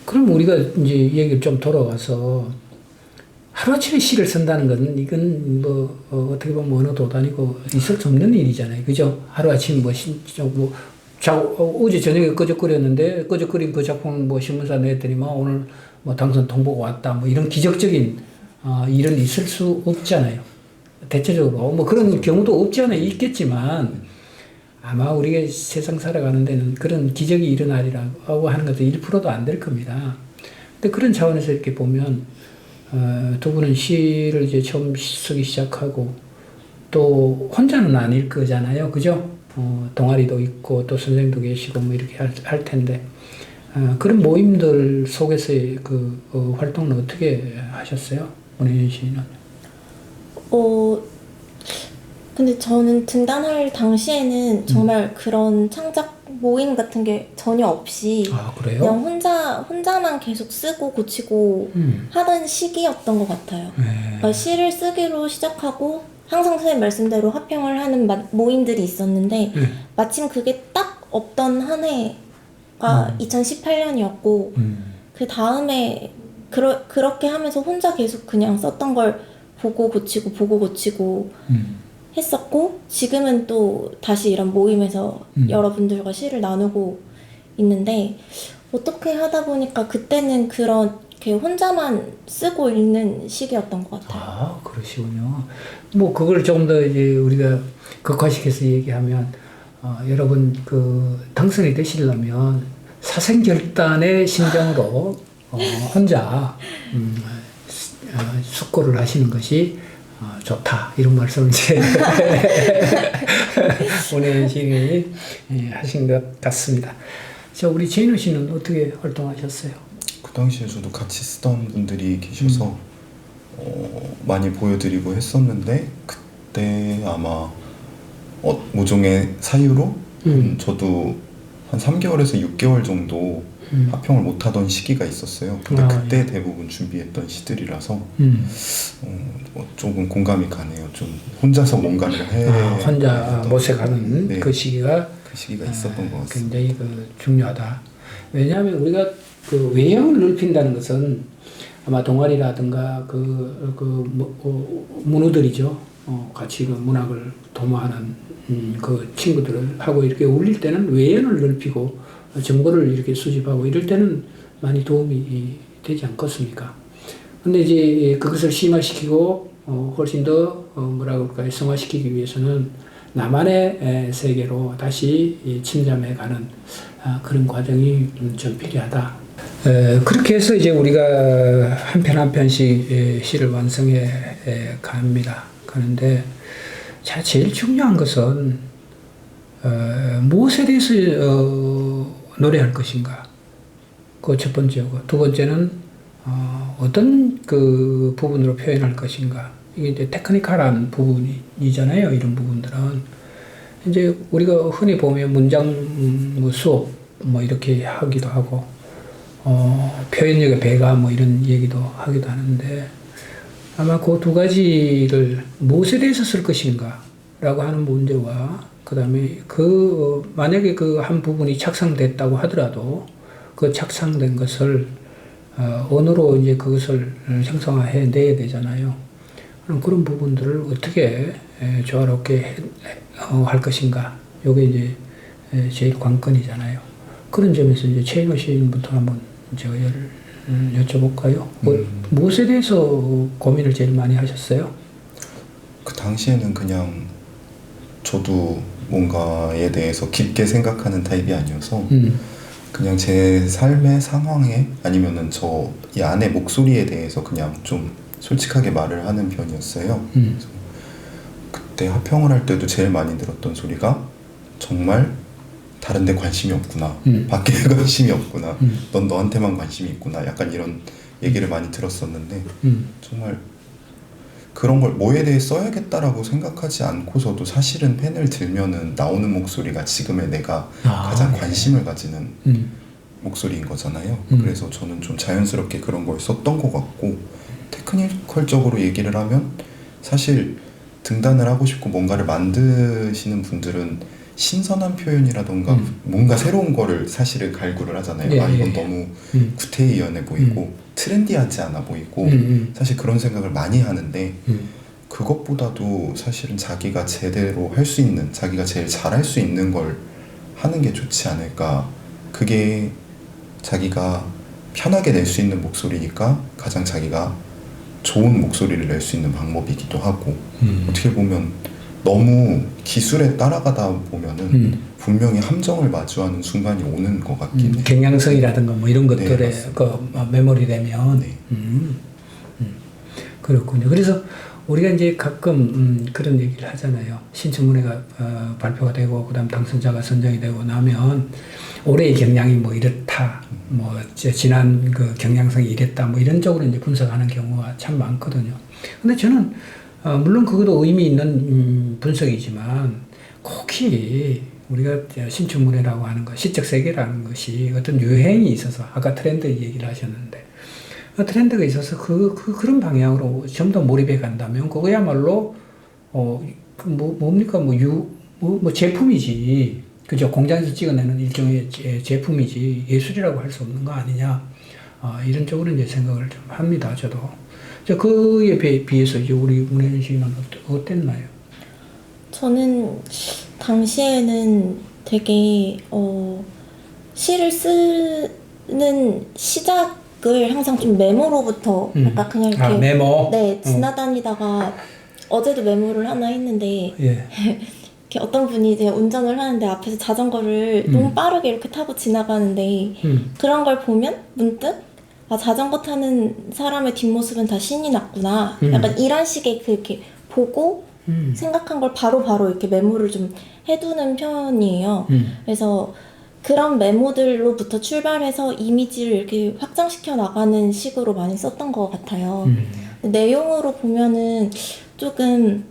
그럼 우리가 이제 얘기를 좀 돌아가서 하루아침에 시를 쓴다는 건 이건 뭐 어떻게 보면 어느 도단이고 있을 수 없는 일이잖아요. 그죠? 하루아침에 어제 저녁에 끄적거렸는데 끄적거린 그 작품을 뭐 신문사 냈더니만 오늘 뭐 당선 통보가 왔다. 뭐 이런 기적적인 일은 있을 수 없잖아요. 대체적으로 뭐 그런 경우도 없지 않아 있겠지만 아마 우리가 세상 살아가는 데는 그런 기적이 일어나리라고 하는 것도 1%도 안 될 겁니다. 근데 그런 차원에서 이렇게 보면 두 분은 시를 이제 처음 쓰기 시작하고 또 혼자는 아닐 거잖아요. 그죠? 동아리도 있고 또 선생님도 계시고 뭐 이렇게 할 텐데 그런 모임들 속에서의 그 활동은 어떻게 하셨어요? 문혜연 씨는? 근데 저는 등단할 당시에는 정말 그런 창작 모임 같은 게 전혀 없이 그래요? 그냥 혼자만 계속 쓰고 고치고 하던 시기였던 것 같아요. 그러니까 시를 쓰기로 시작하고 항상 선생님 말씀대로 화평을 하는 모임들이 있었는데 마침 그게 딱 없던 한 해가 2018년이었고 그 다음에 그렇게 하면서 혼자 계속 그냥 썼던 걸 보고 고치고 했었고 지금은 또 다시 이런 모임에서 여러분들과 시를 나누고 있는데 어떻게 하다 보니까 그때는 그렇게 혼자만 쓰고 읽는 시기였던 것 같아요. 그러시군요. 뭐 그걸 조금 더 이제 우리가 극화시켜서 얘기하면 여러분 그 당선이 되시려면 사생결단의 심정으로 혼자 숙고를 하시는 것이 좋다 이런 말씀을 이제 문혜연 시인이 하신 것 같습니다. 자, 우리 제인호 씨는 어떻게 활동하셨어요? 그 당시에 저도 같이 쓰던 분들이 계셔서 많이 보여드리고 했었는데 그때 아마 모종의 사유로 저도 한 3개월에서 6개월 정도 합평을 못하던 시기가 있었어요. 근데 그때 대부분 준비했던 시들이라서 조금 공감이 가네요. 좀 혼자서 뭔가를 혼자 모색하는 네. 그 시기가 있었던 것 같습니다. 굉장히 중요하다. 왜냐하면 우리가 그 외형을 넓힌다는 것은 아마 동아리라든가 문우들이죠. 같이 그 문학을 도모하는 그 친구들을 하고 이렇게 어울릴 때는 외연을 넓히고 정보를 이렇게 수집하고 이럴 때는 많이 도움이 되지 않겠습니까? 근데 이제 그것을 심화시키고 훨씬 더 성화시키기 위해서는 나만의 세계로 다시 침잠해가는 그런 과정이 좀 필요하다. 그렇게 해서 이제 우리가 한 편 한 편씩 시를 완성해 갑니다. 그런데 제일 중요한 것은 무엇에 대해서 노래할 것인가. 그 첫 번째고 두 번째는 어떤 그 부분으로 표현할 것인가. 이게 이제 테크니컬한 부분이잖아요. 이런 부분들은 이제 우리가 흔히 보면 문장 수업 뭐 이렇게 하기도 하고 표현력의 배가 뭐 이런 얘기도 하기도 하는데 아마 그 두 가지를 무엇에 대해서 쓸 것인가라고 하는 문제와 그 다음에 만약에 그 한 부분이 착상됐다고 하더라도 그 착상된 것을 언어로 이제 그것을 형성해 내야 되잖아요. 그런 부분들을 어떻게 조화롭게 할 것인가. 요게 이제 제일 관건이잖아요. 그런 점에서 이제 최인호 시인부터 한번 제가 여쭤볼까요? 무엇에 대해서 고민을 제일 많이 하셨어요? 그 당시에는 그냥 저도 뭔가에 대해서 깊게 생각하는 타입이 아니어서 그냥 제 삶의 상황에 아니면은 이 안의 목소리에 대해서 그냥 좀 솔직하게 말을 하는 편이었어요. 그래서 그때 화평을 할 때도 제일 많이 들었던 소리가 정말 다른 데 관심이 없구나. 밖에 관심이 없구나. 넌 너한테만 관심이 있구나. 약간 이런 얘기를 많이 들었었는데 정말 그런 걸 뭐에 대해 써야겠다라고 생각하지 않고서도 사실은 펜을 들면은 나오는 목소리가 지금의 내가 가장 예. 관심을 가지는 목소리인 거잖아요. 그래서 저는 좀 자연스럽게 그런 걸 썼던 것 같고, 테크니컬적으로 얘기를 하면 사실 등단을 하고 싶고 뭔가를 만드시는 분들은 신선한 표현이라던가 뭔가 새로운 거를 사실은 갈구를 하잖아요. 예, 아, 이건 예. 너무 구태의연해 보이고 트렌디하지 않아 보이고 사실 그런 생각을 많이 하는데, 그것보다도 사실은 자기가 제대로 할 수 있는, 자기가 제일 잘할 수 있는 걸 하는 게 좋지 않을까. 그게 자기가 편하게 낼 수 있는 목소리니까 가장 자기가 좋은 목소리를 낼 수 있는 방법이기도 하고, 어떻게 보면 너무 기술에 따라가다 보면은 분명히 함정을 마주하는 순간이 오는 것 같긴 해요. 경향성이라든가 뭐 이런 것들에 네, 메모리 되면 네. 그렇군요. 그래서 우리가 이제 가끔 그런 얘기를 하잖아요. 신춘문예가 발표가 되고 그다음 당선자가 선정이 되고 나면 올해의 경향이 뭐 이렇다, 뭐 지난 그 경향성이 이랬다, 뭐 이런 쪽으로 이제 분석하는 경우가 참 많거든요. 근데 저는 물론 그것도 의미 있는 분석이지만 혹시 우리가 신춘문예라고 하는 것, 시적 세계라는 것이 어떤 유행이 있어서 아까 트렌드 얘기를 하셨는데 트렌드가 있어서 그런 방향으로 좀 더 몰입해 간다면 그거야말로 뭡니까 뭐 제품이지, 그죠? 공장에서 찍어내는 일종의 제품이지 예술이라고 할 수 없는 거 아니냐, 이런 쪽으로 이제 생각을 좀 합니다. 저도. 그에 비해서 이제 우리 문혜연 씨는 어땠나요? 저는 당시에는 되게 시를 쓰는 시작을 항상 좀 메모로부터 약간 그냥 이렇게 메모. 네, 지나다니다가 어제도 메모를 하나 했는데 예. 이렇게 어떤 분이 이제 운전을 하는데 앞에서 자전거를 너무 빠르게 이렇게 타고 지나가는데 그런 걸 보면 문득 자전거 타는 사람의 뒷모습은 다 신이 났구나. 약간 이런 식의 그렇게 보고 생각한 걸 바로 이렇게 메모를 좀 해두는 편이에요. 그래서 그런 메모들로부터 출발해서 이미지를 이렇게 확장시켜 나가는 식으로 많이 썼던 것 같아요. 내용으로 보면은 조금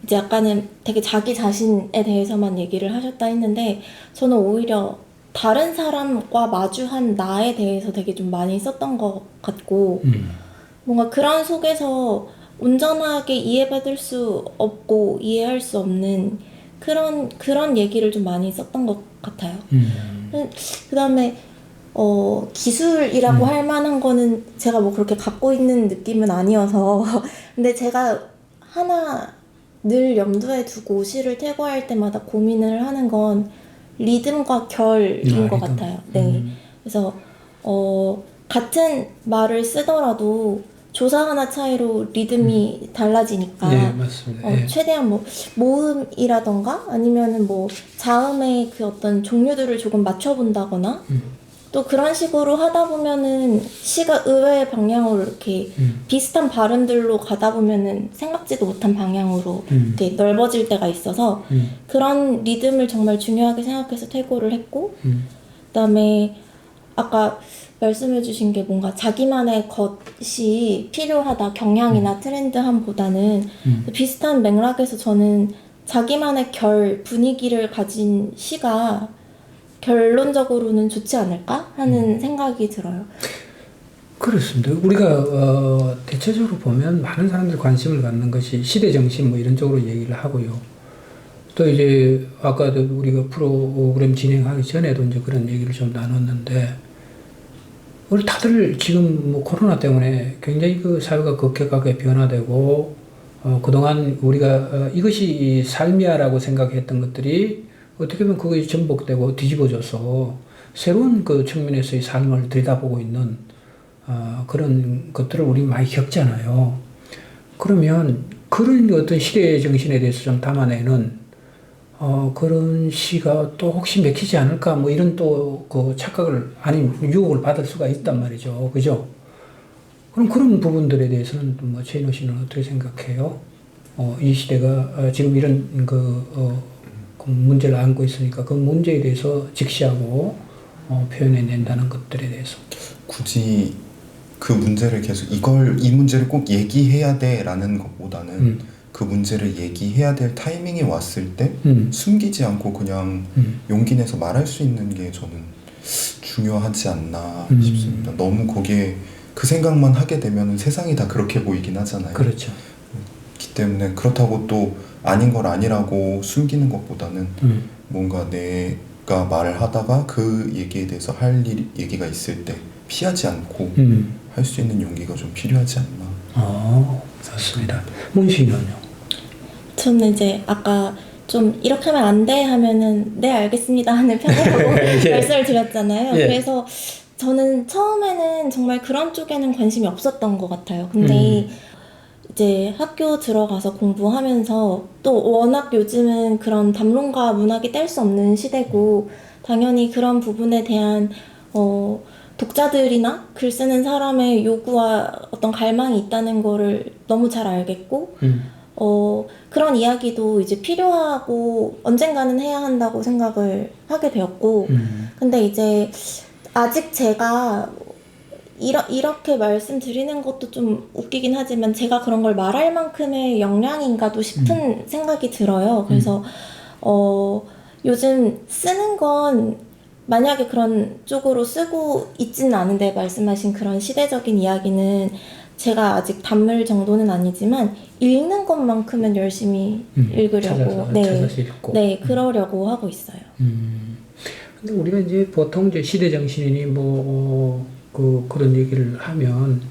이제 약간은 되게 자기 자신에 대해서만 얘기를 하셨다 했는데 저는 오히려 다른 사람과 마주한 나에 대해서 되게 좀 많이 썼던 것 같고 뭔가 그런 속에서 온전하게 이해받을 수 없고 이해할 수 없는 그런 얘기를 좀 많이 썼던 것 같아요. 그 다음에 기술이라고 할 만한 거는 제가 뭐 그렇게 갖고 있는 느낌은 아니어서 근데 제가 하나 늘 염두에 두고 시를 퇴고할 때마다 고민을 하는 건 리듬과 결인 것 리듬. 같아요. 네. 그래서 같은 말을 쓰더라도 조사 하나 차이로 리듬이 달라지니까 네, 맞습니다. 예. 최대한 뭐 모음이라던가 아니면은 뭐 자음의 그 어떤 종류들을 조금 맞춰본다거나 또 그런 식으로 하다 보면은 시가 의외의 방향으로 이렇게 비슷한 발음들로 가다 보면은 생각지도 못한 방향으로 이렇게 넓어질 때가 있어서 그런 리듬을 정말 중요하게 생각해서 퇴고를 했고 그다음에 아까 말씀해주신 게 뭔가 자기만의 것이 필요하다, 경향이나 트렌드함보다는 비슷한 맥락에서 저는 자기만의 분위기를 가진 시가 결론적으로는 좋지 않을까 하는 생각이 들어요. 그렇습니다. 우리가 대체적으로 보면 많은 사람들이 관심을 갖는 것이 시대 정신 뭐 이런 쪽으로 얘기를 하고요. 또 이제 아까도 우리가 프로그램 진행하기 전에도 이제 그런 얘기를 좀 나눴는데, 우리 다들 지금 뭐 코로나 때문에 굉장히 그 사회가 급격하게 변화되고 그동안 우리가 이것이 삶이야라고 생각했던 것들이 어떻게 보면 그것이 전복되고 뒤집어져서 새로운 그 측면에서의 삶을 들여다보고 있는 그런 것들을 우리 많이 겪잖아요. 그러면 그런 어떤 시대의 정신에 대해서 좀 담아내는 그런 시가 또 혹시 맥히지 않을까 뭐 이런 또 그 착각을 아니 유혹을 받을 수가 있단 말이죠. 그죠? 그럼 그런 부분들에 대해서는 뭐 최인호 씨는 어떻게 생각해요? 이 시대가 지금 이런 그 문제를 안고 있으니까 그 문제에 대해서 직시하고 표현해낸다는 것들에 대해서. 굳이 그 문제를 계속 이 문제를 꼭 얘기해야 돼라는 것보다는 그 문제를 얘기해야 될 타이밍이 왔을 때 숨기지 않고 그냥 용기 내서 말할 수 있는 게 저는 중요하지 않나 싶습니다. 너무 거기에 그 생각만 하게 되면 세상이 다 그렇게 보이긴 하잖아요. 그렇죠. 그렇기 때문에 그렇다고 또 아닌 걸 아니라고 숨기는 것보다는 뭔가 내가 말을 하다가 그 얘기에 대해서 할 얘기가 있을 때 피하지 않고 할 수 있는 용기가 좀 필요하지 않나. 좋습니다. 문신은요? 저는 이제 아까 좀 이렇게 하면 안 돼 하면은 네 알겠습니다 하는 편이라고 예. 말씀을 드렸잖아요. 예. 그래서 저는 처음에는 정말 그런 쪽에는 관심이 없었던 것 같아요. 근데 이제 학교 들어가서 공부하면서 또 워낙 요즘은 그런 담론과 문학이 뗄 수 없는 시대고 당연히 그런 부분에 대한 독자들이나 글 쓰는 사람의 요구와 어떤 갈망이 있다는 거를 너무 잘 알겠고 그런 이야기도 이제 필요하고 언젠가는 해야 한다고 생각을 하게 되었고 근데 이제 아직 제가 이렇게 말씀드리는 것도 좀 웃기긴 하지만 제가 그런 걸 말할 만큼의 역량인가도 싶은 생각이 들어요. 그래서 요즘 쓰는 건 만약에 그런 쪽으로 쓰고 있지는 않은데 말씀하신 그런 시대적인 이야기는 제가 아직 단물 정도는 아니지만 읽는 것만큼은 열심히 읽으려고 찾아서 읽고. 네 그러려고 하고 있어요. 근데 우리가 이제 보통 이제 시대 정신이니 그런 얘기를 하면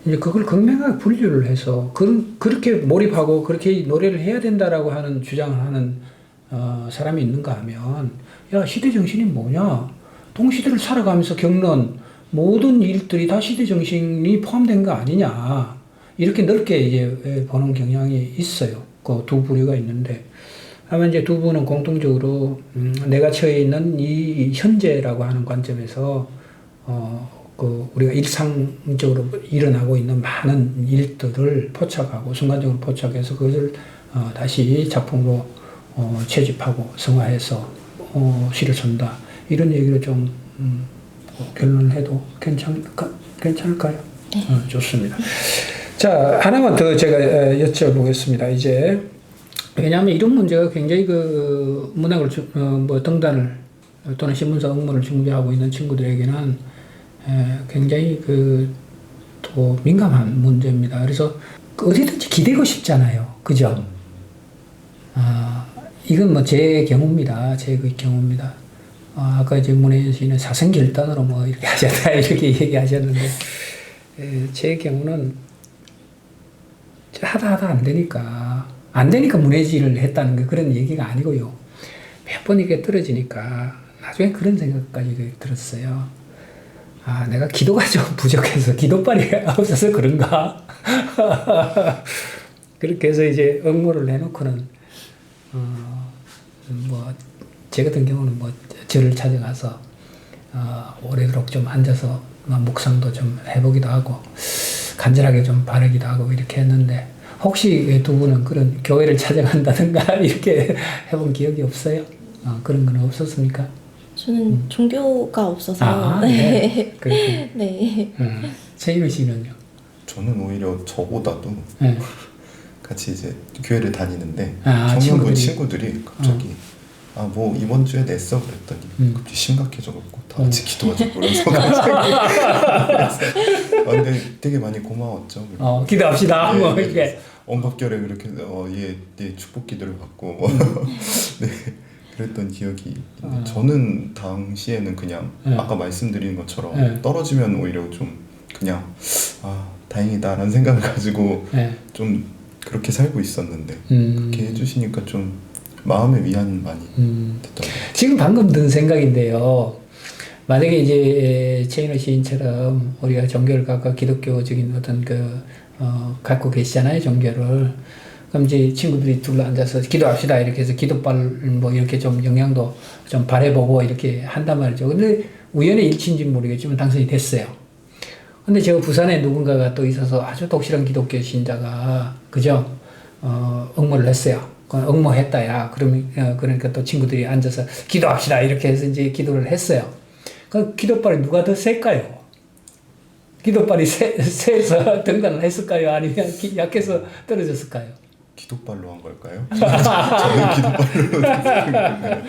이제 그걸 극명하게 분류를 해서 그렇게 몰입하고 그렇게 노래를 해야 된다라고 하는 주장을 하는 사람이 있는가 하면 야 시대 정신이 뭐냐? 동시대를 살아가면서 겪는 모든 일들이 다 시대 정신이 포함된 거 아니냐? 이렇게 넓게 이제 보는 경향이 있어요. 그 두 부류가 있는데. 하면 이제 두 분은 공통적으로 내가 처해 있는 이 현재라고 하는 관점에서 우리가 일상적으로 일어나고 있는 많은 일들을 포착하고 순간적으로 포착해서 그것을 다시 작품으로 채집하고 성화해서 시를 쓴다 이런 얘기를 좀 결론을 해도 괜찮을까요? 네. 좋습니다. 자 하나만 더 제가 여쭤보겠습니다. 이제 왜냐하면 이런 문제가 굉장히 그 문학을 등단을 또는 신문사 응모를 준비하고 있는 친구들에게는 굉장히 또 민감한 문제입니다. 그래서 어디든지 기대고 싶잖아요, 그죠? 이건 제 경우입니다. 제 경우입니다. 아까 이제 문혜연 씨는 사생결단으로 이렇게 하셨다 이렇게 얘기하셨는데 제 경우는 하다 안 되니까 문해지를 했다는 게 그런 얘기가 아니고요. 몇 번 이렇게 떨어지니까 나중에 그런 생각까지 들었어요. 내가 기도가 좀 부족해서 기도빨이 없어서 그런가? 그렇게 해서 이제 응모를 해놓고는 제 같은 경우는 절을 찾아가서 오래도록 좀 앉아서 묵상도 좀 해보기도 하고 간절하게 좀 바라기도 하고 이렇게 했는데 혹시 두 분은 그런 교회를 찾아간다든가 이렇게 해본 기억이 없어요? 그런 건 없었습니까? 저는 종교가 없어서 네. 그렇군요. 네. 최인우 씨는요? 저는 오히려 저보다도 네. 같이 이제 교회를 다니는데 친구들이. 청년부 친구들이 갑자기 이번 주에 냈어 그랬더니 갑자기 심각해져갖고 다 같이 기도하자고 그래서 근데 되게 많이 고마웠죠. 기도합시다. 네, 이렇게. 언급결에 그렇게 얘 축복 기도를 받고 네 그랬던 기억이 있는데 저는 당시에는 그냥 아까 말씀드린 것처럼 떨어지면 오히려 좀 그냥 다행이다라는 생각을 가지고 좀 그렇게 살고 있었는데 그렇게 해주시니까 좀 마음의 위안 많이 됐더라고요. 지금 방금 든 생각인데요. 만약에 이제 최인호 시인처럼 우리가 종교를 갖고 기독교적인 어떤 갖고 계시잖아요, 종교를. 그럼 이제 친구들이 둘러 앉아서 기도합시다 이렇게 해서 기도발 이렇게 좀 영향도 좀 발해보고 이렇게 한단 말이죠. 근데 우연의 일치인지 모르겠지만 당선이 됐어요. 근데 제가 부산에 누군가가 또 있어서 아주 독실한 기독교 신자가 그죠? 응모를 했어요. 응모했다, 야. 그러니까 또 친구들이 앉아서 기도합시다. 이렇게 해서 이제 기도를 했어요. 그 기도발이 누가 더 셀까요? 기도발이 세서 등단을 했을까요? 아니면 약해서 떨어졌을까요? 기도발로 한 걸까요? 저는 기도발로 했는데.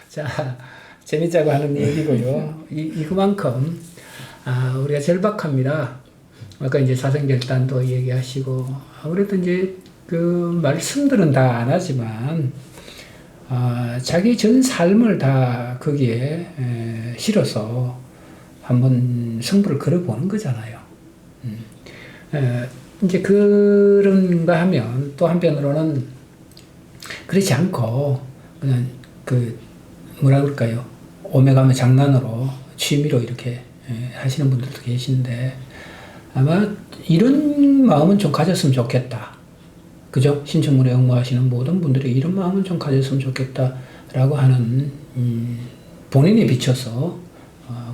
자, 재밌자고 하는 얘기고요. 그만큼 우리가 절박합니다. 아까 이제 사생결단도 얘기하시고 아무래도 이제 그 말씀들은 다 안 하지만 자기 전 삶을 다 거기에 실어서 한번 승부를 걸어보는 거잖아요. 이제 그런가 하면 또 한편으로는 그렇지 않고 그냥 뭐라 그럴까요? 오메가메 장난으로 취미로 이렇게 하시는 분들도 계신데 아마 이런 마음은 좀 가졌으면 좋겠다. 그죠? 신청문에 응모하시는 모든 분들이 이런 마음은 좀 가졌으면 좋겠다라고 하는 본인에 비춰서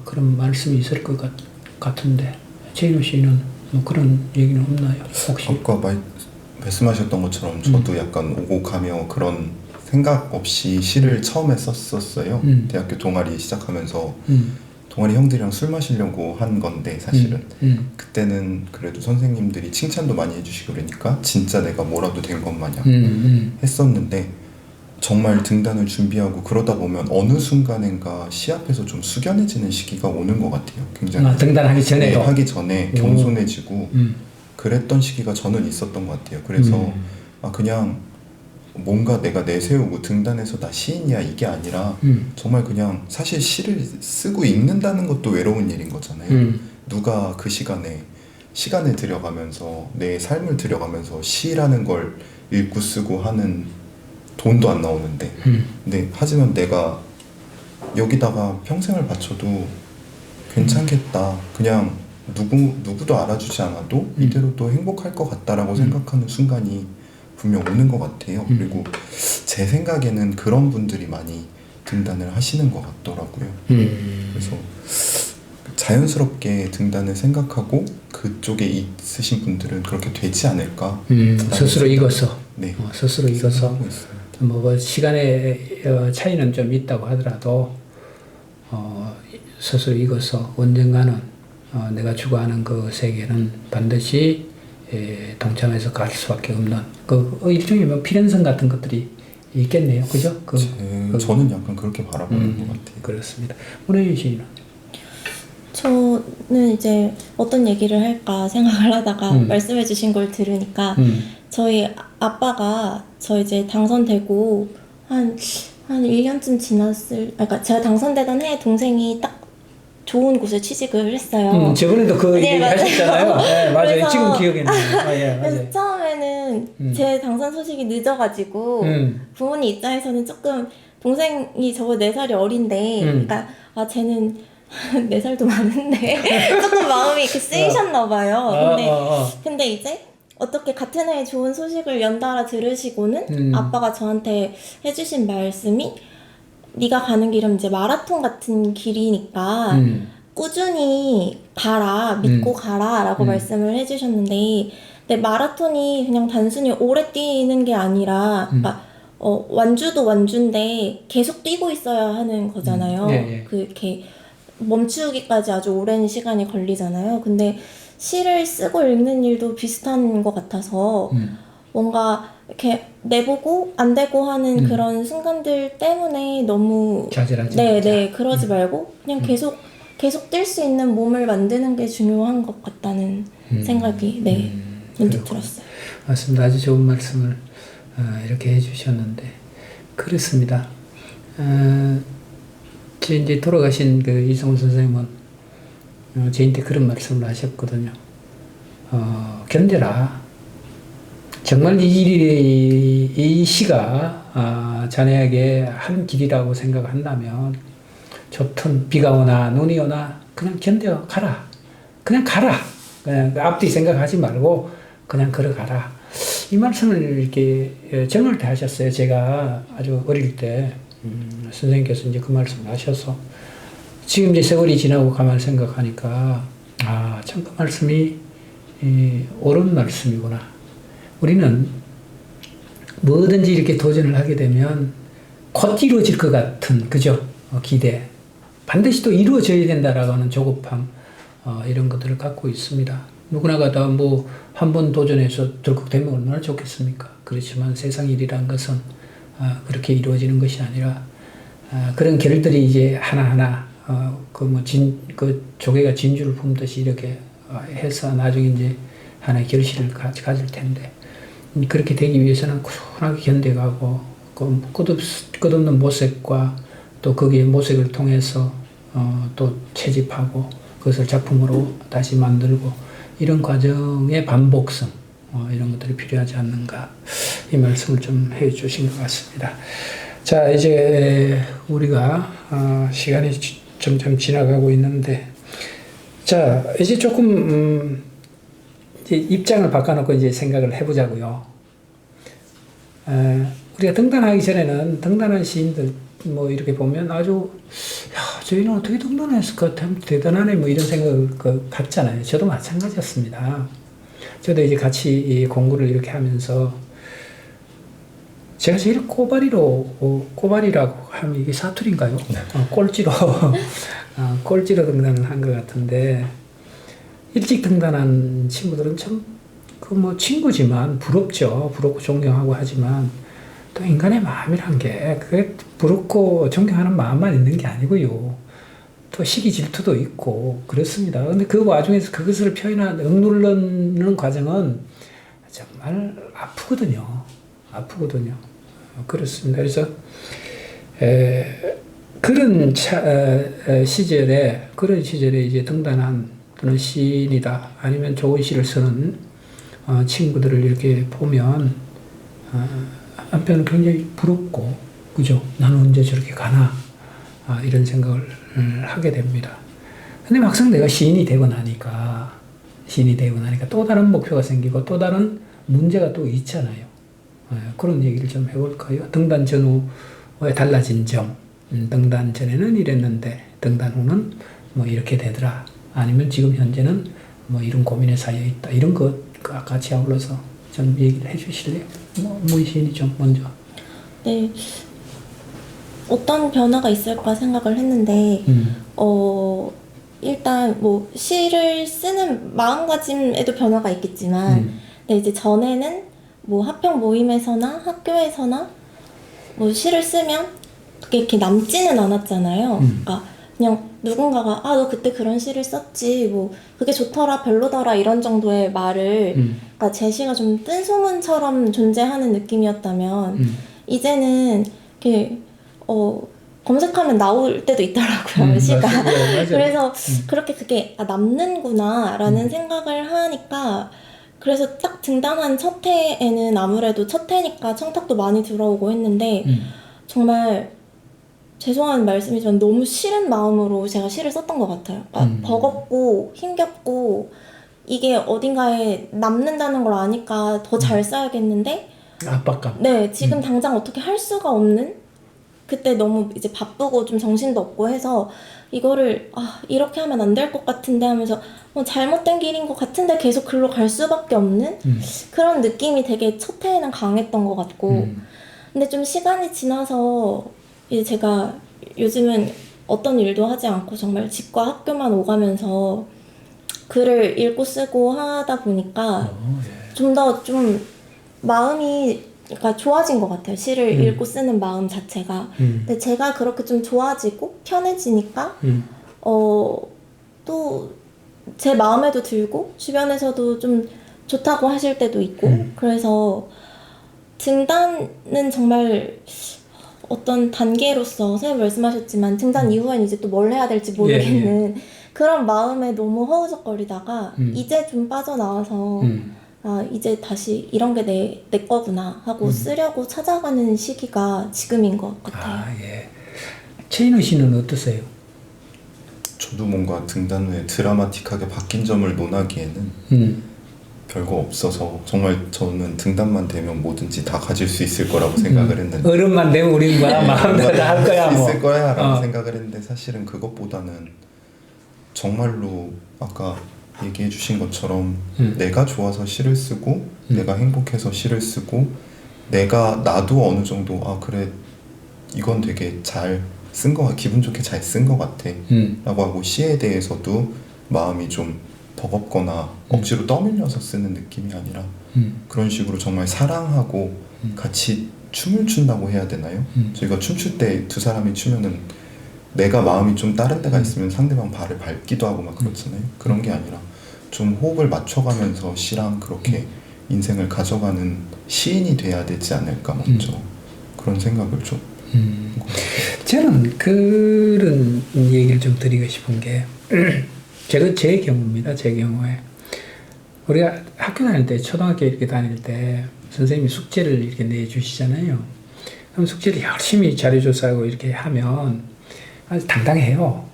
그런 말씀이 있을 것 같은데 최인호 씨는 뭐 그런 얘기는 없나요? 혹시? 아까 말씀하셨던 것처럼 저도 약간 오고 가며 그런 생각 없이 시를 처음에 썼었어요. 대학교 동아리 시작하면서 동아리 형들이랑 술 마시려고 한 건데 사실은 그때는 그래도 선생님들이 칭찬도 많이 해주시고 그러니까 진짜 내가 뭐라도 된 것 마냥 했었는데 정말 등단을 준비하고 그러다 보면 어느 순간인가 시 앞에서 좀 숙연해지는 시기가 오는 것 같아요. 굉장히 등단하기 전에도? 네, 하기 전에 겸손해지고 그랬던 시기가 저는 있었던 것 같아요. 그래서 그냥 뭔가 내가 내세우고 등단해서 나 시인이야 이게 아니라 정말 그냥 사실 시를 쓰고 읽는다는 것도 외로운 일인 거잖아요. 누가 그 시간을 들여가면서 내 삶을 들여가면서 시라는 걸 읽고 쓰고 하는 돈도 안 나오는데 근데 하지만 내가 여기다가 평생을 바쳐도 괜찮겠다. 그냥 누구도 알아주지 않아도 이대로도 행복할 것 같다라고 생각하는 순간이 분명 오는 것 같아요. 그리고 제 생각에는 그런 분들이 많이 등단을 하시는 것 같더라고요. 그래서 자연스럽게 등단을 생각하고 그쪽에 있으신 분들은 그렇게 되지 않을까. 스스로 익어서. 네. 스스로 익어서. 뭐 시간의 차이는 좀 있다고 하더라도 스스로 익어서 언젠가는 내가 추구하는 그 세계는 반드시 동참해서 갈 수밖에 없는 일종의 뭐 필연성 같은 것들이 있겠네요, 그죠? 저는 약간 그렇게 바라보는 것 같아요. 그렇습니다. 문혜윤 씨는? 저는 이제 어떤 얘기를 할까 생각을 하다가 말씀해주신 걸 들으니까 저희 아빠가 저 이제 당선되고 한 1년쯤 그러니까 제가 당선되던 해에 동생이 딱 좋은 곳에 취직을 했어요. 저번에도 그 네, 얘기 맞아요. 하셨잖아요. 네, 맞아요. 그래서, 지금 기억이 나요. 예, 맞아요. 그래서 처음에는 제 당선 소식이 늦어가지고 부모님 입장에서는 조금 동생이 저보다 4살이 어린데 그러니까 쟤는 4살도 많은데 조금 마음이 이렇게 쓰이셨나 봐요. 근데 이제 어떻게 같은 해에 좋은 소식을 연달아 들으시고는 아빠가 저한테 해주신 말씀이 네가 가는 길은 이제 마라톤 같은 길이니까 꾸준히 가라, 믿고 가라 라고 말씀을 해주셨는데 근데 마라톤이 그냥 단순히 오래 뛰는 게 아니라 그러니까 완주도 완주인데 계속 뛰고 있어야 하는 거잖아요. 이렇게 멈추기까지 아주 오랜 시간이 걸리잖아요. 근데 시를 쓰고 읽는 일도 비슷한 것 같아서 뭔가 이렇게 내보고 안 되고 하는 그런 순간들 때문에 너무 좌절하지 네, 그러지 말고 그냥 계속 뛸 수 있는 몸을 만드는 게 중요한 것 같다는 생각이 문득 들었어요. 맞습니다. 아주 좋은 말씀을 이렇게 해주셨는데 그렇습니다. 이제 돌아가신 그 이성훈 선생님은 저한테 그런 말씀을 하셨거든요. 견뎌라. 정말 이 시가 자네에게 한 길이라고 생각한다면 좋든 비가 오나 눈이 오나 그냥 견뎌 가라. 그냥 가라. 그냥 앞뒤 생각하지 말고 그냥 걸어가라. 이 말씀을 이렇게 젊을 때 하셨어요. 제가 아주 어릴 때 선생님께서 이제 그 말씀을 하셔서 지금 이제 세월이 지나고 가만 생각하니까 참 그 말씀이 옳은 말씀이구나. 우리는 뭐든지 이렇게 도전을 하게 되면 곧 이루어질 것 같은 그죠? 기대 반드시 또 이루어져야 된다라고 하는 조급함 이런 것들을 갖고 있습니다. 누구나가 다 뭐 한 번 도전해서 덜컥되면 얼마나 좋겠습니까? 그렇지만 세상 일이란 것은 그렇게 이루어지는 것이 아니라 그런 결들이 이제 하나하나 그 조개가 진주를 품듯이 이렇게 해서 나중에 이제 하나의 결실을 가질 텐데 그렇게 되기 위해서는 꾸준하게 견뎌가고 그 끝없는 모색과 또 거기에 모색을 통해서 또 채집하고 그것을 작품으로 다시 만들고 이런 과정의 반복성 이런 것들이 필요하지 않는가 이 말씀을 좀 해주신 것 같습니다. 자 이제 우리가 시간이 점점 지나가고 있는데 자 이제 조금 이제 입장을 바꿔놓고 이제 생각을 해보자고요. 우리가 등단하기 전에는 등단한 시인들 뭐 이렇게 보면 아주 야 저희는 어떻게 등단했을까 대단하네 뭐 이런 생각을 갖잖아요. 저도 마찬가지였습니다. 저도 이제 같이 공부를 이렇게 하면서 제가 제일 꼬발이라고 하면 이게 사투리인가요? 꼴찌로 꼴찌로 등단을 한 것 같은데 일찍 등단한 친구들은 참 그 뭐 친구지만 부럽죠. 부럽고 존경하고 하지만 또 인간의 마음이란 게 그게 부럽고 존경하는 마음만 있는 게 아니고요. 또 시기 질투도 있고 그렇습니다. 근데 그 와중에서 그것을 표현하는 억누르는 과정은 정말 아프거든요. 그렇습니다. 그래서 그런 시절에 이제 등단한 또는 시인이다 아니면 좋은 시를 쓰는 친구들을 이렇게 보면 한편은 굉장히 부럽고 그죠? 나는 언제 저렇게 가나 이런 생각을 하게 됩니다. 근데 막상 내가 시인이 되고 나니까 또 다른 목표가 생기고 또 다른 문제가 또 있잖아요. 그런 얘기를 좀 해볼까요? 등단 전후에 달라진 점, 등단 전에는 이랬는데 등단 후는 뭐 이렇게 되더라. 아니면 지금 현재는 뭐 이런 고민에 쌓여 있다. 이런 것과 같이 아울러서 좀 얘기를 해주실래요? 문 시인이 좀 먼저. 네. 어떤 변화가 있을까 생각을 했는데, 일단 뭐 시를 쓰는 마음가짐에도 변화가 있겠지만, 근데 이제 전에는 뭐 합평 모임에서나 학교에서나 뭐 시를 쓰면 그게 이렇게 남지는 않았잖아요. 그러니까 그냥 누군가가 너 그때 그런 시를 썼지 뭐 그게 좋더라 별로더라 이런 정도의 말을 그러니까 제 시가 좀 뜬소문처럼 존재하는 느낌이었다면 이제는 이렇게 검색하면 나올 때도 있더라고요 시가. 맞아요. 그래서 그렇게 그게 남는구나 라는 생각을 하니까 그래서 딱 등단한 첫 해에는 아무래도 첫 해니까 청탁도 많이 들어오고 했는데 정말 죄송한 말씀이지만 너무 싫은 마음으로 제가 시를 썼던 것 같아요. 그러니까 버겁고 힘겹고 이게 어딘가에 남는다는 걸 아니까 더 잘 써야겠는데 압박감. 네, 지금 당장 어떻게 할 수가 없는 그때 너무 이제 바쁘고 좀 정신도 없고 해서 이거를 이렇게 하면 안 될 것 같은데 하면서 잘못된 길인 것 같은데 계속 글로 갈 수밖에 없는 그런 느낌이 되게 첫 해에는 강했던 것 같고 근데 좀 시간이 지나서 이제 제가 요즘은 어떤 일도 하지 않고 정말 집과 학교만 오가면서 글을 읽고 쓰고 하다 보니까 좀 더 좀 마음이 그러니까 좋아진 것 같아요. 시를 읽고 쓰는 마음 자체가. 근데 제가 그렇게 좀 좋아지고 편해지니까 또 제 마음에도 들고 주변에서도 좀 좋다고 하실 때도 있고 그래서 등단은 정말 어떤 단계로서 선생님 말씀하셨지만 등단 이후엔 이제 또 뭘 해야 될지 모르겠는 그런 마음에 너무 허우적거리다가 이제 좀 빠져나와서 이제 다시 이런 게 내 거구나 하고 쓰려고 찾아가는 시기가 지금인 것 같아요. 최인호 씨는 어떠세요? 저도 뭔가 등단 후에 드라마틱하게 바뀐 점을 논하기에는 별거 없어서 정말 저는 등단만 되면 뭐든지 다 가질 수 있을 거라고 생각을 했는데 어른만 되면 우리는 마음대로 다 할 거야 수 있을 거야 라는 생각을 했는데 사실은 그것보다는 정말로 아까 얘기해 주신 것처럼 내가 좋아서 시를 쓰고 내가 행복해서 시를 쓰고 나도 어느 정도 그래 이건 되게 잘 쓴 거 기분 좋게 잘 쓴 거 같아 라고 하고 시에 대해서도 마음이 좀 버겁거나 억지로 떠밀려서 쓰는 느낌이 아니라 그런 식으로 정말 사랑하고 같이 춤을 춘다고 해야 되나요? 저희가 춤출 때 두 사람이 추면은 내가 마음이 좀 다른 데가 있으면 상대방 발을 밟기도 하고 막 그렇잖아요. 그런 게 아니라 좀 호흡을 맞춰가면서 씨랑 그렇게 인생을 가져가는 시인이 돼야 되지 않을까 먼저 그런 생각을 좀 저는 그런 얘기를 좀 드리고 싶은 게 제가 제 경우입니다. 제 경우에 우리가 학교 다닐 때 초등학교 이렇게 다닐 때 선생님이 숙제를 이렇게 내주시잖아요. 그럼 숙제를 열심히 자료조사하고 이렇게 하면 아주 당당해요.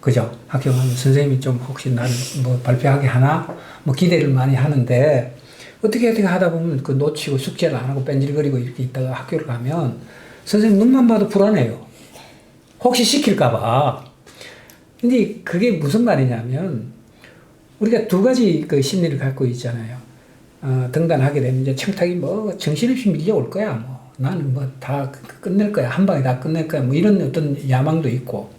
그죠? 학교 가면 선생님이 좀 혹시 나를 뭐 발표하게 하나? 뭐 기대를 많이 하는데 어떻게 하다 보면 그 놓치고 숙제를 안 하고 뺀질거리고 이렇게 있다가 학교를 가면 선생님 눈만 봐도 불안해요. 혹시 시킬까봐. 근데 그게 무슨 말이냐면 우리가 두 가지 그 심리를 갖고 있잖아요. 등단하게 되면 이제 청탁이 뭐 정신없이 밀려올 거야. 뭐 나는 뭐 다 끝낼 거야. 한 방에 다 끝낼 거야. 뭐 이런 어떤 야망도 있고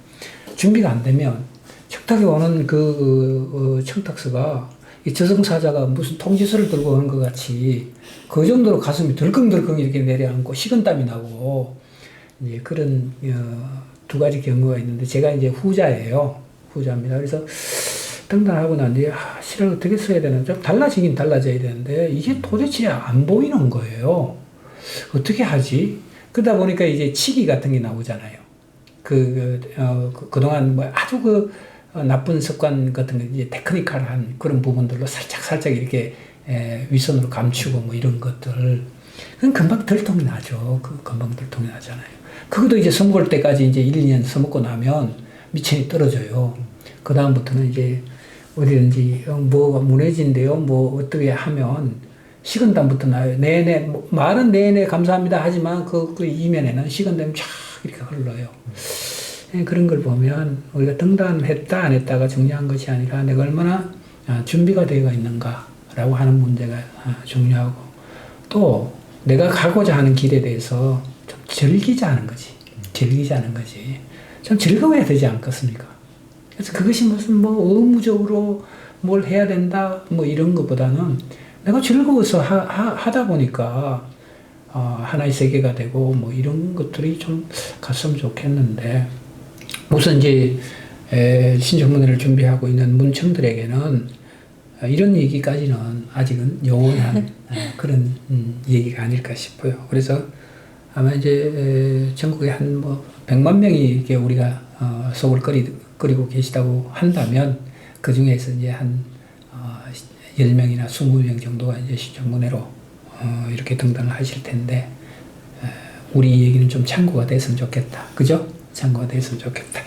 준비가 안 되면 청탁이 오는 그 청탁서가 이 저승사자가 무슨 통지서를 들고 오는 것 같이 그 정도로 가슴이 덜컹덜컹 이렇게 내려앉고 식은땀이 나고 이제 그런 두 가지 경우가 있는데 제가 이제 후자입니다. 그래서 등단하고 난 뒤에 시를 어떻게 써야 되나 좀 달라지긴 달라져야 되는데 이게 도대체 안 보이는 거예요. 어떻게 하지? 그러다 보니까 이제 치기 같은 게 나오잖아요. 그동안 뭐 아주 나쁜 습관 같은 거 이제 테크니컬한 그런 부분들로 살짝 이렇게 윗선으로 감추고 뭐 이런 것들 그건 금방 들통이 나죠. 금방 들통이 나잖아요. 그것도 이제 써먹을 때까지 이제 1, 2년 써먹고 나면 미천이 떨어져요. 그 다음부터는 이제 어디든지 뭐가 무너진대요. 뭐 어떻게 하면 식은땀부터 나요. 네네 말은 네네 감사합니다 하지만 그 이면에는 식은땀이 쫙 이렇게 흘러요. 그런 걸 보면 우리가 등단했다 안 했다가 중요한 것이 아니라 내가 얼마나 준비가 되어 있는가라고 하는 문제가 중요하고 또 내가 가고자 하는 길에 대해서 좀 즐기자는 거지. 좀 즐거워야 되지 않겠습니까? 그래서 그것이 무슨 뭐 의무적으로 뭘 해야 된다 뭐 이런 것보다는 내가 즐거워서 하다 보니까 하나의 세계가 되고 뭐 이런 것들이 좀 갔으면 좋겠는데 우선 이제 신청문회를 준비하고 있는 문청들에게는 이런 얘기까지는 아직은 영원한 그런 얘기가 아닐까 싶어요. 그래서 아마 이제 전국에 한 뭐 100만 명이 이렇게 우리가 속을 끓이고 계시다고 한다면 그 중에서 이제 한 10명이나 20명 정도가 이제 신청문회로 이렇게 등단을 하실 텐데 우리 얘기는 좀 참고가 됐으면 좋겠다. 그죠? 참고가 됐으면 좋겠다.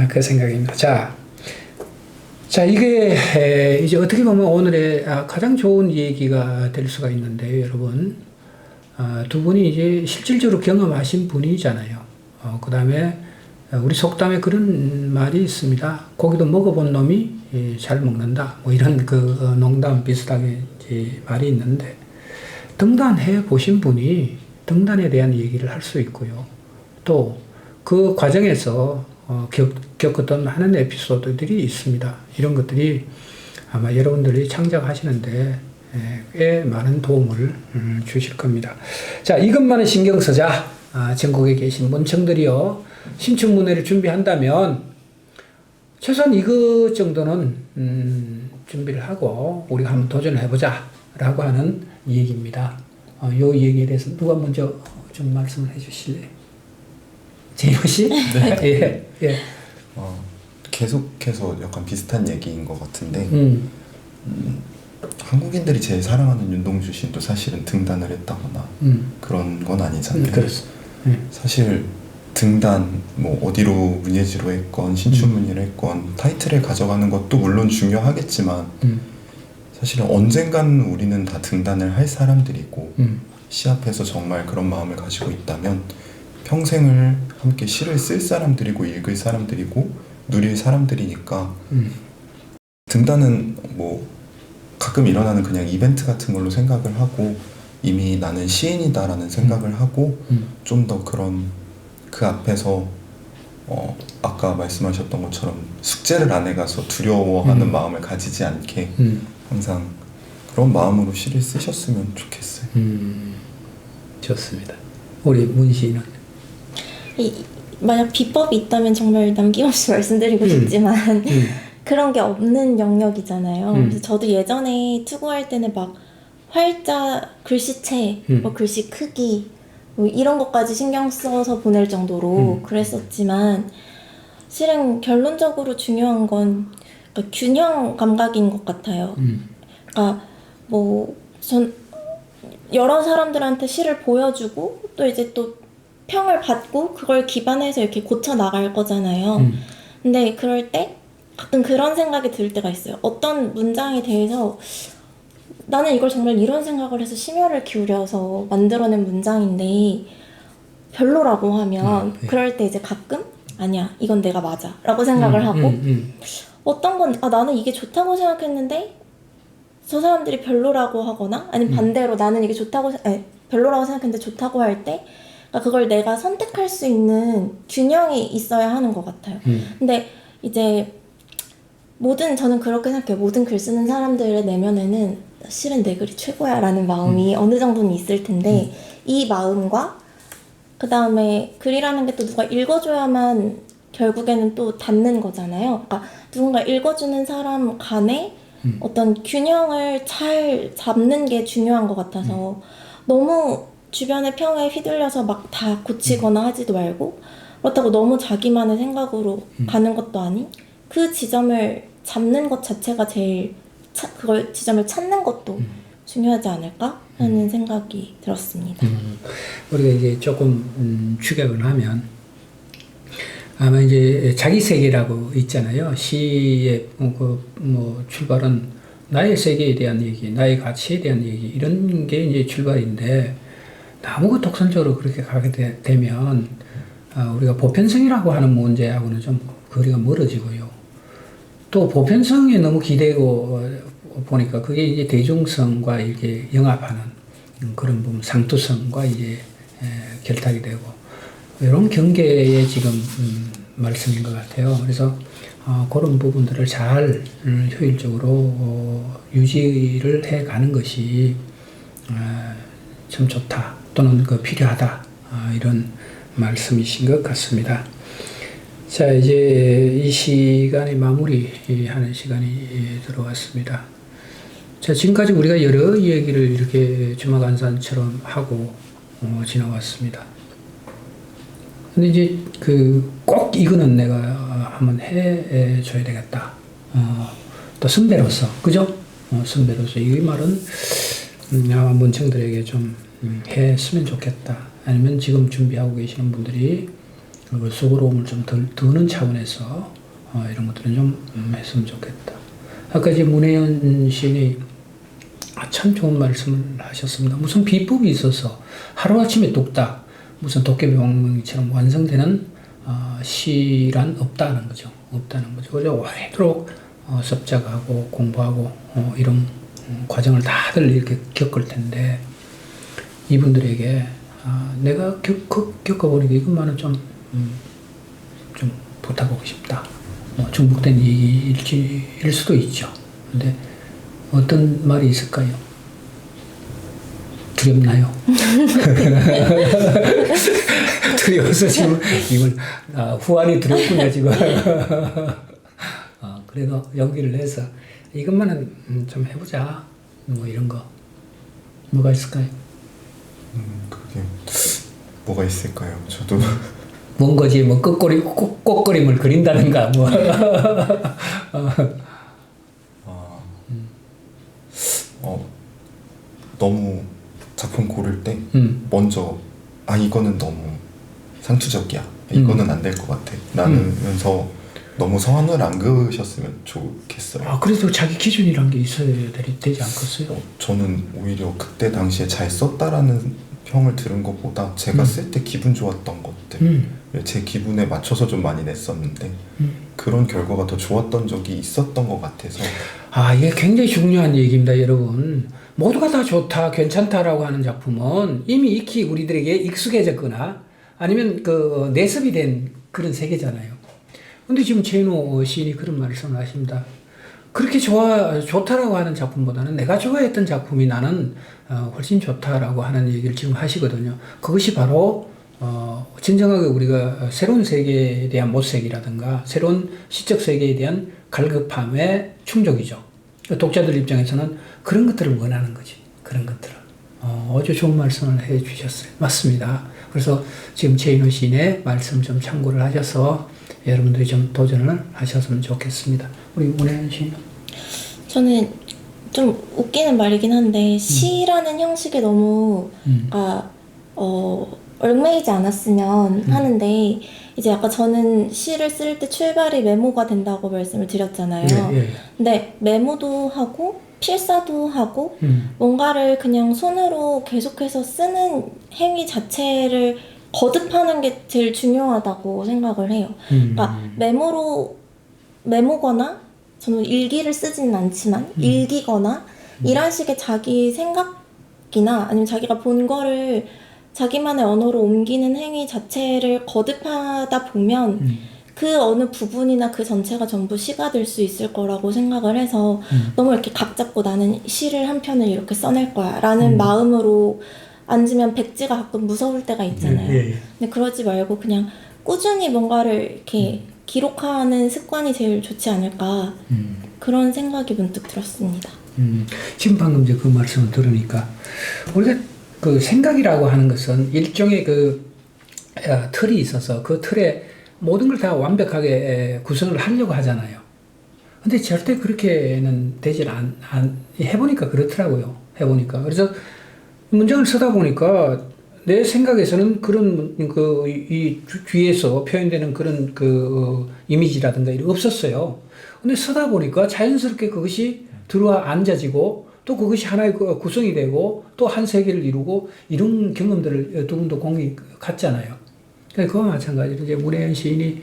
그 생각입니다. 자, 이게 이제 어떻게 보면 오늘의 가장 좋은 얘기가 될 수가 있는데요, 여러분. 두 분이 이제 실질적으로 경험하신 분이잖아요. 그 다음에 우리 속담에 그런 말이 있습니다. 고기도 먹어본 놈이 잘 먹는다. 뭐 이런 농담 비슷하게 이제 말이 있는데 등단해 보신 분이 등단에 대한 얘기를 할 수 있고요. 또 그 과정에서 겪었던 많은 에피소드들이 있습니다. 이런 것들이 아마 여러분들이 창작하시는데 꽤 많은 도움을 주실 겁니다. 자, 이것만은 신경 쓰자. 전국에 계신 문청들이요. 신청문회를 준비한다면 최소한 이것 정도는 준비를 하고 우리가 한번 도전을 해보자 라고 하는 얘기입니다. 이 얘기에 대해서 누가 먼저 좀 말씀을 해주실래요? 제이모 씨? 네. 예. 계속해서 약간 비슷한 얘기인 것 같은데 한국인들이 제일 사랑하는 윤동주 씨도 사실은 등단을 했다거나 그런 건 아니잖아요. 그렇습니다. 사실 등단 뭐 어디로 문예지로 했건 신춘문예를 했건 타이틀을 가져가는 것도 물론 중요하겠지만 사실은 언젠간 우리는 다 등단을 할 사람들이고 시 앞에서 정말 그런 마음을 가지고 있다면 평생을 함께 시를 쓸 사람들이고 읽을 사람들이고 누릴 사람들이니까 등단은 뭐 가끔 일어나는 그냥 이벤트 같은 걸로 생각을 하고 이미 나는 시인이다라는 생각을 하고 좀 더 그런 그 앞에서 아까 말씀하셨던 것처럼 숙제를 안 해가서 두려워하는 마음을 가지지 않게 항상 그런 마음으로 시를 쓰셨으면 좋겠어요. 좋습니다. 우리 문 시인은 만약 비법이 있다면 정말 남김없이 말씀드리고 싶지만 그런 게 없는 영역이잖아요. 그래서 저도 예전에 투고할 때는 막 활자, 글씨체, 뭐 글씨 크기 뭐 이런 것까지 신경 써서 보낼 정도로 그랬었지만 실은 결론적으로 중요한 건 그러니까 균형 감각인 것 같아요. 그러니까 뭐 전 여러 사람들한테 시를 보여주고 또 이제 또 평을 받고 그걸 기반해서 이렇게 고쳐 나갈 거잖아요. 근데 그럴 때 가끔 그런 생각이 들 때가 있어요. 어떤 문장에 대해서 나는 이걸 정말 이런 생각을 해서 심혈을 기울여서 만들어낸 문장인데 별로라고 하면 네. 그럴 때 이제 가끔 아니야 이건 내가 맞아 라고 생각을 하고 어떤 건 나는 이게 좋다고 생각했는데 저 사람들이 별로라고 하거나 아니면 반대로 나는 이게 별로라고 생각했는데 좋다고 할 때 그걸 내가 선택할 수 있는 균형이 있어야 하는 것 같아요. 근데 이제 저는 그렇게 생각해요. 모든 글 쓰는 사람들의 내면에는 실은 내 글이 최고야 라는 마음이 어느 정도는 있을 텐데 이 마음과 그 다음에 글이라는 게 또 누가 읽어줘야만 결국에는 또 닿는 거잖아요. 그러니까 누군가 읽어주는 사람 간에 어떤 균형을 잘 잡는 게 중요한 것 같아서 너무 주변의 평에 휘둘려서 막 다 고치거나 하지도 말고 그렇다고 너무 자기만의 생각으로 가는 것도 아닌 그 지점을 잡는 것 자체가 제일 그걸 지점을 찾는 것도 중요하지 않을까 하는 생각이 들었습니다. 우리가 이제 조금 추격을 하면 아마 이제 자기 세계라고 있잖아요. 시의 뭐 출발은 나의 세계에 대한 얘기, 나의 가치에 대한 얘기 이런 게 이제 출발인데 너무 독선적으로 그렇게 가게 되면 우리가 보편성이라고 하는 문제하고는 좀 거리가 멀어지고요. 또 보편성에 너무 기대고 보니까 그게 이제 대중성과 이렇게 영합하는 그런 부분, 상투성과 이제 결탁이 되고 이런 경계의 지금 말씀인 것 같아요. 그래서 그런 부분들을 잘 효율적으로 유지를 해가는 것이 참 좋다 또는 필요하다 이런 말씀이신 것 같습니다. 자, 이제 이 시간이 마무리하는 시간이 들어왔습니다. 자, 지금까지 우리가 여러 얘기를 이렇게 주마간산처럼 하고 지나왔습니다. 근데 이제 꼭 이거는 내가 한번 해줘야 되겠다. 또 선배로서, 그죠? 선배로서 이 말은 문청들에게 좀 했으면 좋겠다. 아니면 지금 준비하고 계시는 분들이 수고로움을 좀 덜 드는 차원에서 이런 것들은 좀 했으면 좋겠다. 아까 이제 문혜연 시인이 참 좋은 말씀을 하셨습니다. 무슨 비법이 있어서 하루아침에 뚝딱 무슨 도깨비 왕명이처럼 완성되는 시란 없다는 거죠. 없다는 거죠. 그래서 오래도록 습작하고 공부하고 이런 과정을 다들 이렇게 겪을 텐데 이분들에게 내가 겪어보니까 이것만은 좀 부탁하고 싶다. 중복된 얘기일 수도 있죠. 근데 어떤 말이 있을까요? 두렵나요? 두려워서 지금 이걸 후환이 두렵구나 지금. 그래도 용기를 내서 이것만은 좀 해보자. 뭐 이런 거 뭐가 있을까요? 그게 뭐가 있을까요? 저도 뭔 거지 뭐 꽃거림을 그린다든가 뭐. 너무 작품 고를 때 먼저 이거는 너무 상투적이야. 이거는 안 될 것 같아. 나누면서 너무 선을 안 그으셨으면 좋겠어요. 그래도 자기 기준이란 게 있어야 되지 않겠어요? 저는 오히려 그때 당시에 잘 썼다라는 평을 들은 것보다 제가 쓸 때 기분 좋았던 것들 제 기분에 맞춰서 좀 많이 냈었는데 그런 결과가 더 좋았던 적이 있었던 것 같아서 이게 굉장히 중요한 얘기입니다, 여러분. 모두가 다 좋다, 괜찮다라고 하는 작품은 이미 익히 우리들에게 익숙해졌거나 아니면 내습이 된 그런 세계잖아요. 근데 지금 최인호 시인이 그런 말씀을 하십니다. 그렇게 좋다라고 하는 작품보다는 내가 좋아했던 작품이 나는 훨씬 좋다라고 하는 얘기를 지금 하시거든요. 그것이 바로 진정하게 우리가 새로운 세계에 대한 모색이라든가 새로운 시적 세계에 대한 갈급함의 충족이죠. 독자들 입장에서는 그런 것들을 원하는 거지. 그런 것들을. 아주 좋은 말씀을 해 주셨어요. 맞습니다. 그래서 지금 최인호 시인의 말씀 좀 참고를 하셔서 여러분들이 좀 도전을 하셨으면 좋겠습니다. 우리 문혜연 시인. 저는 좀 웃기는 말이긴 한데 시라는 형식에 너무 얽매이지 않았으면 하는데 이제 아까 저는 시를 쓸 때 출발이 메모가 된다고 말씀을 드렸잖아요. 예. 근데 메모도 하고 필사도 하고 뭔가를 그냥 손으로 계속해서 쓰는 행위 자체를 거듭하는 게 제일 중요하다고 생각을 해요. 그러니까 메모거나 저는 일기를 쓰지는 않지만 일기거나 이런 식의 자기 생각이나 아니면 자기가 본 거를 자기만의 언어로 옮기는 행위 자체를 거듭하다 보면 그 어느 부분이나 그 전체가 전부 시가 될 수 있을 거라고 생각을 해서 너무 이렇게 각 잡고 나는 시를 한 편을 이렇게 써낼 거야 라는 마음으로 앉으면 백지가 가끔 무서울 때가 있잖아요. 근데 그러지 말고 그냥 꾸준히 뭔가를 이렇게 기록하는 습관이 제일 좋지 않을까 그런 생각이 문득 들었습니다. 지금 방금 이제 그 말씀을 들으니까 우리가 그 생각이라고 하는 것은 일종의 그 틀이 있어서 그 틀에 모든 걸 다 완벽하게 구성을 하려고 하잖아요. 근데 절대 그렇게는 되질 해보니까 그렇더라고요. 해보니까. 그래서 문장을 쓰다 보니까 내 생각에서는 그런 이 뒤에서 표현되는 그런 이미지라든가 이런 없었어요. 근데 쓰다 보니까 자연스럽게 그것이 들어와 앉아지고 또 그것이 하나의 구성이 되고 또 한 세계를 이루고 이런 경험들을 두 분도 공이 같잖아요. 그와 마찬가지로 이제 문혜연 시인이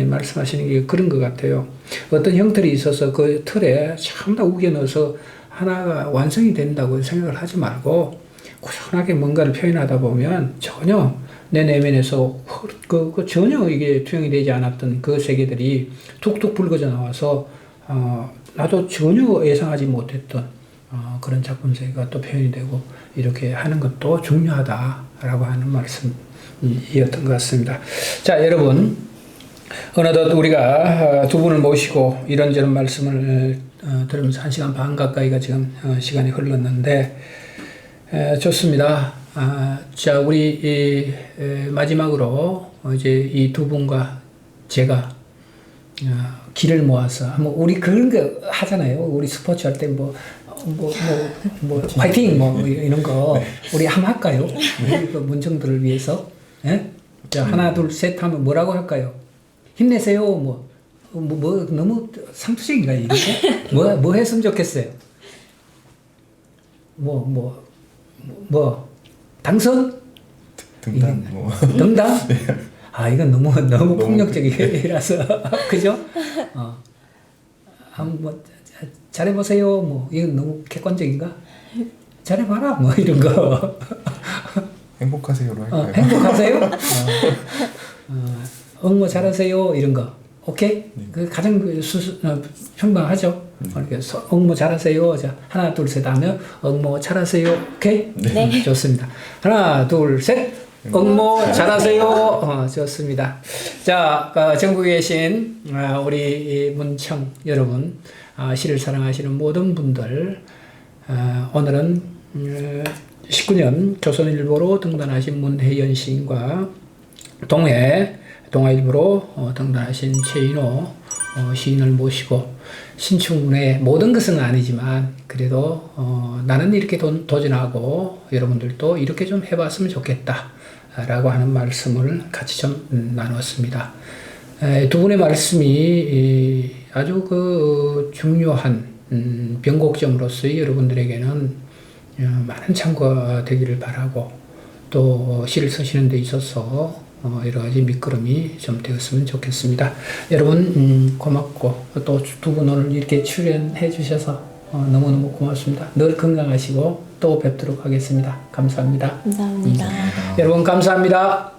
말씀하시는 게 그런 것 같아요. 어떤 형틀이 있어서 그 틀에 전부 다 우겨 넣어서 하나가 완성이 된다고 생각을 하지 말고 꾸준하게 뭔가를 표현하다 보면 전혀 내 내면에서 전혀 이게 투영이 되지 않았던 그 세계들이 툭툭 불거져 나와서 나도 전혀 예상하지 못했던 그런 작품 세계가 또 표현이 되고 이렇게 하는 것도 중요하다라고 하는 말씀이었던 것 같습니다. 자, 여러분 어느덧 우리가 두 분을 모시고 이런저런 말씀을 들으면서 1시간 반 가까이가 지금 시간이 흘렀는데 좋습니다. 자, 우리 마지막으로 이제 이 두 분과 제가 길을 모아서 한번 우리 그런 거 하잖아요. 우리 스포츠 할 때 화이팅 이런 거 우리 한번 할까요? 우리 그 문청들을 위해서. 예? 자, 하나 둘 셋 하면 뭐라고 할까요? 힘내세요. 너무 상투적인가요 이게? 뭐 했으면 좋겠어요? 당선? 등단 등단? 이건 너무 폭력적이라서 그죠? 한번 잘해보세요. 이건 너무 객관적인가? 잘해봐라. 이런 거. 행복하세요로 할까요? 행복하세요? 응모 잘하세요. 이런 거. 오케이? 그 가장 평범하죠? 그래서 응모 잘하세요. 자, 하나, 둘, 셋 하면 응모 잘하세요. 오케이? 네. 좋습니다. 하나, 둘, 셋. 응모 잘하세요. 좋습니다. 자, 전국에 계신 우리 문청 여러분, 시를 사랑하시는 모든 분들, 오늘은 19년 조선일보로 등단하신 문혜연 시인과 동아일보로 등단하신 최인호 시인을 모시고 신춘문예 모든 것은 아니지만 그래도 나는 이렇게 도전하고 여러분들도 이렇게 좀 해봤으면 좋겠다 라고 하는 말씀을 같이 좀 나누었습니다. 두 분의 말씀이 아주 중요한 변곡점으로서의 여러분들에게는 많은 참고가 되기를 바라고 또 시를 쓰시는 데 있어서 여러 가지 밑거름이 좀 되었으면 좋겠습니다. 여러분 고맙고 또 두 분 오늘 이렇게 출연해 주셔서 너무너무 고맙습니다. 늘 건강하시고 또 뵙도록 하겠습니다. 감사합니다. 감사합니다. 여러분 감사합니다.